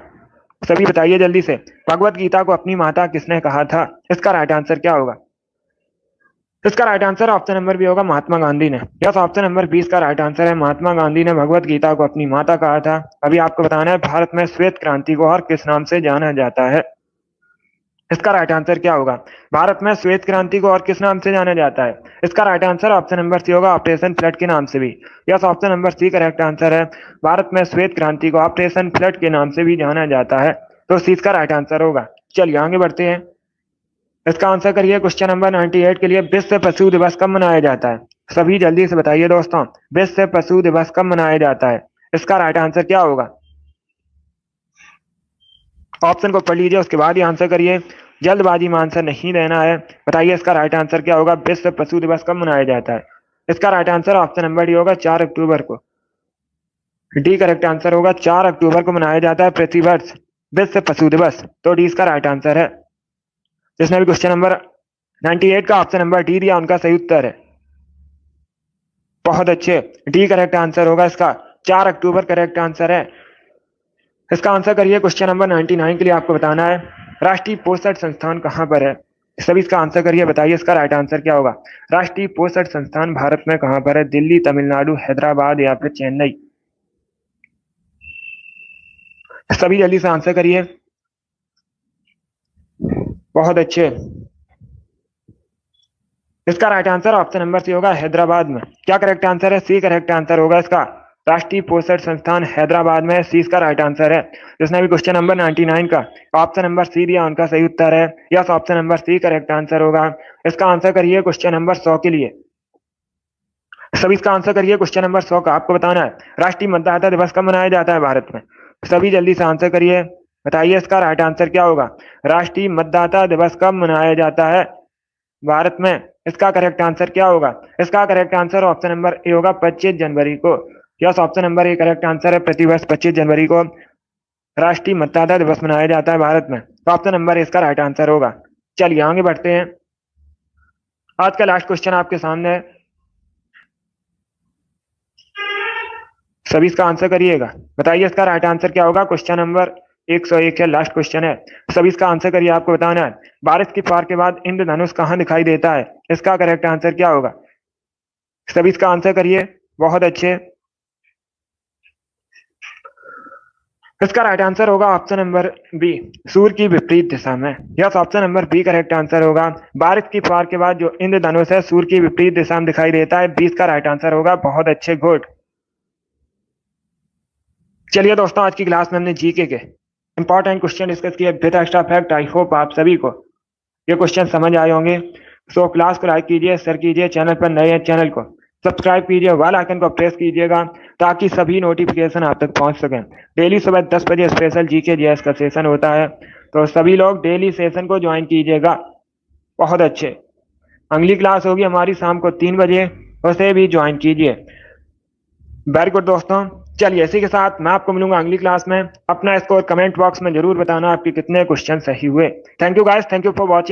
A: सभी बताइए जल्दी से। भगवत गीता को अपनी माता किसने कहा था। इसका राइट आंसर क्या होगा। इसका right answer option number B होगा, महात्मा गांधी ने। यस, ऑप्शन नंबर 20 का राइट आंसर है। महात्मा गांधी ने भगवत गीता को अपनी माता कहा था। अभी आपको बताना है भारत में श्वेत क्रांति को और किस नाम से जाना जाता है। इसका राइट आंसर क्या होगा। भारत में श्वेत क्रांति को और किस नाम से जाना जाता है। इसका right answer option number C होगा, ऑपरेशन फ्लड के नाम से भी। Yes, option number C correct answer है। भारत में श्वेत क्रांति को ऑपरेशन फ्लड के नाम से भी जाना जाता है, तो सी इसका राइट आंसर होगा। चलिए आगे बढ़ते हैं। इसका आंसर करिए क्वेश्चन नंबर 98 के लिए। विश्व पशु दिवस कब मनाया जाता है। सभी जल्दी से बताइए दोस्तों, विश्व पशु दिवस कब मनाया जाता है। इसका राइट आंसर क्या होगा। ऑप्शन को पढ़ लीजिए, उसके बाद ही आंसर करिए। जल्दबाजी में आंसर नहीं देना है। बताइए इसका राइट आंसर क्या होगा। विश्व पशु दिवस कब मनाया जाता है। इसका right answer option number D होगा, 4 अक्टूबर को। डी करेक्ट आंसर होगा, 4 अक्टूबर को मनाया जाता है प्रतिवर्ष विश्व पशु दिवस, तो डी इसका राइट आंसर है। जिसने भी क्वेश्चन नंबर 98 का ऑप्शन नंबर डी दिया उनका सही उत्तर है। बहुत अच्छे, डी करेक्ट आंसर होगा इसका, 4 अक्टूबर करेक्ट आंसर है। इसका आंसर करिए क्वेश्चन नंबर 99 के लिए। आपको बताना है राष्ट्रीय पोषण संस्थान कहां पर है। सभी इसका आंसर करिए। बताइए इसका राइट आंसर क्या होगा। राष्ट्रीय पोषण संस्थान भारत में कहां पर है। दिल्ली, तमिलनाडु, हैदराबाद या फिर चेन्नई। सभी जल्दी से आंसर करिए। बहुत अच्छे। इसका right answer option number C होगा, हैदराबाद में। क्या करेक्ट आंसर है। सी करेक्ट आंसर होगा इसका। राष्ट्रीय पोषण संस्थान हैदराबाद में, सी इसका राइट आंसर है। जिसने भी क्वेश्चन नंबर 99 का ऑप्शन नंबर सी दिया उनका सही उत्तर है। Yes, option number C correct answer होगा। इसका आंसर करिए क्वेश्चन नंबर 100 के लिए। सभी इसका आंसर करिए क्वेश्चन नंबर 100 का। आपको बताना है राष्ट्रीय मतदाता दिवस कब मनाया जाता है भारत में। सभी जल्दी से आंसर करिए। बताइए इसका राइट आंसर क्या होगा। राष्ट्रीय मतदाता दिवस कब मनाया जाता है भारत में। इसका करेक्ट आंसर क्या होगा। इसका correct answer option number A होगा, 25 जनवरी को। Yes, option number A correct answer है। प्रतिवर्ष 25 जनवरी को राष्ट्रीय मतदाता दिवस मनाया जाता है भारत में, तो ऑप्शन नंबर ए इसका राइट आंसर होगा। चलिए आगे बढ़ते हैं। आज का लास्ट क्वेश्चन आपके सामने है। सभी इसका आंसर करिएगा। बताइए इसका राइट आंसर क्या होगा। क्वेश्चन नंबर 101 है, लास्ट क्वेश्चन है। सभी इसका आंसर करिए। आपको बताना है बारिश की फुहार के बाद इंद्रधनुष कहां दिखाई देता है। इसका करेक्ट आंसर क्या होगा। सभी इसका आंसर करिए। बहुत अच्छे। इसका राइट आंसर होगा ऑप्शन नंबर बी, सूर्य की विपरीत दिशा में। Yes, option number B correct answer होगा। बारिश की फुहार के बाद जो इंद्रधनुष है सूर्य की विपरीत दिशा में दिखाई देता है, 20 का राइट आंसर होगा। बहुत अच्छे, गुड। चलिए दोस्तों, आज की क्लास में हमने जीके के इंपॉर्टेंट क्वेश्चन डिस्कस किए with extra fact. I hope आप सभी को ये क्वेश्चन समझ आए होंगे। सो क्लास को लाइक कीजिए, शेयर कीजिए। चैनल पर नए हैं, चैनल को सब्सक्राइब कीजिए, बेल आइकन को प्रेस कीजिएगा ताकि सभी नोटिफिकेशन आप तक पहुंच सकें। डेली सुबह 10 बजे स्पेशल जीके जीएस का सेशन होता है, तो सभी लोग डेली सेशन को ज्वाइन कीजिएगा। बहुत अच्छे। अगली क्लास होगी हमारी शाम को 3 बजे, उसे भी ज्वाइन कीजिए। वेरी गुड दोस्तों, चलिए इसी के साथ मैं आपको मिलूंगा अगली क्लास में। अपना स्कोर कमेंट बॉक्स में जरूर बताना आपके कितने क्वेश्चन सही हुए। Thank you guys, thank you for watching.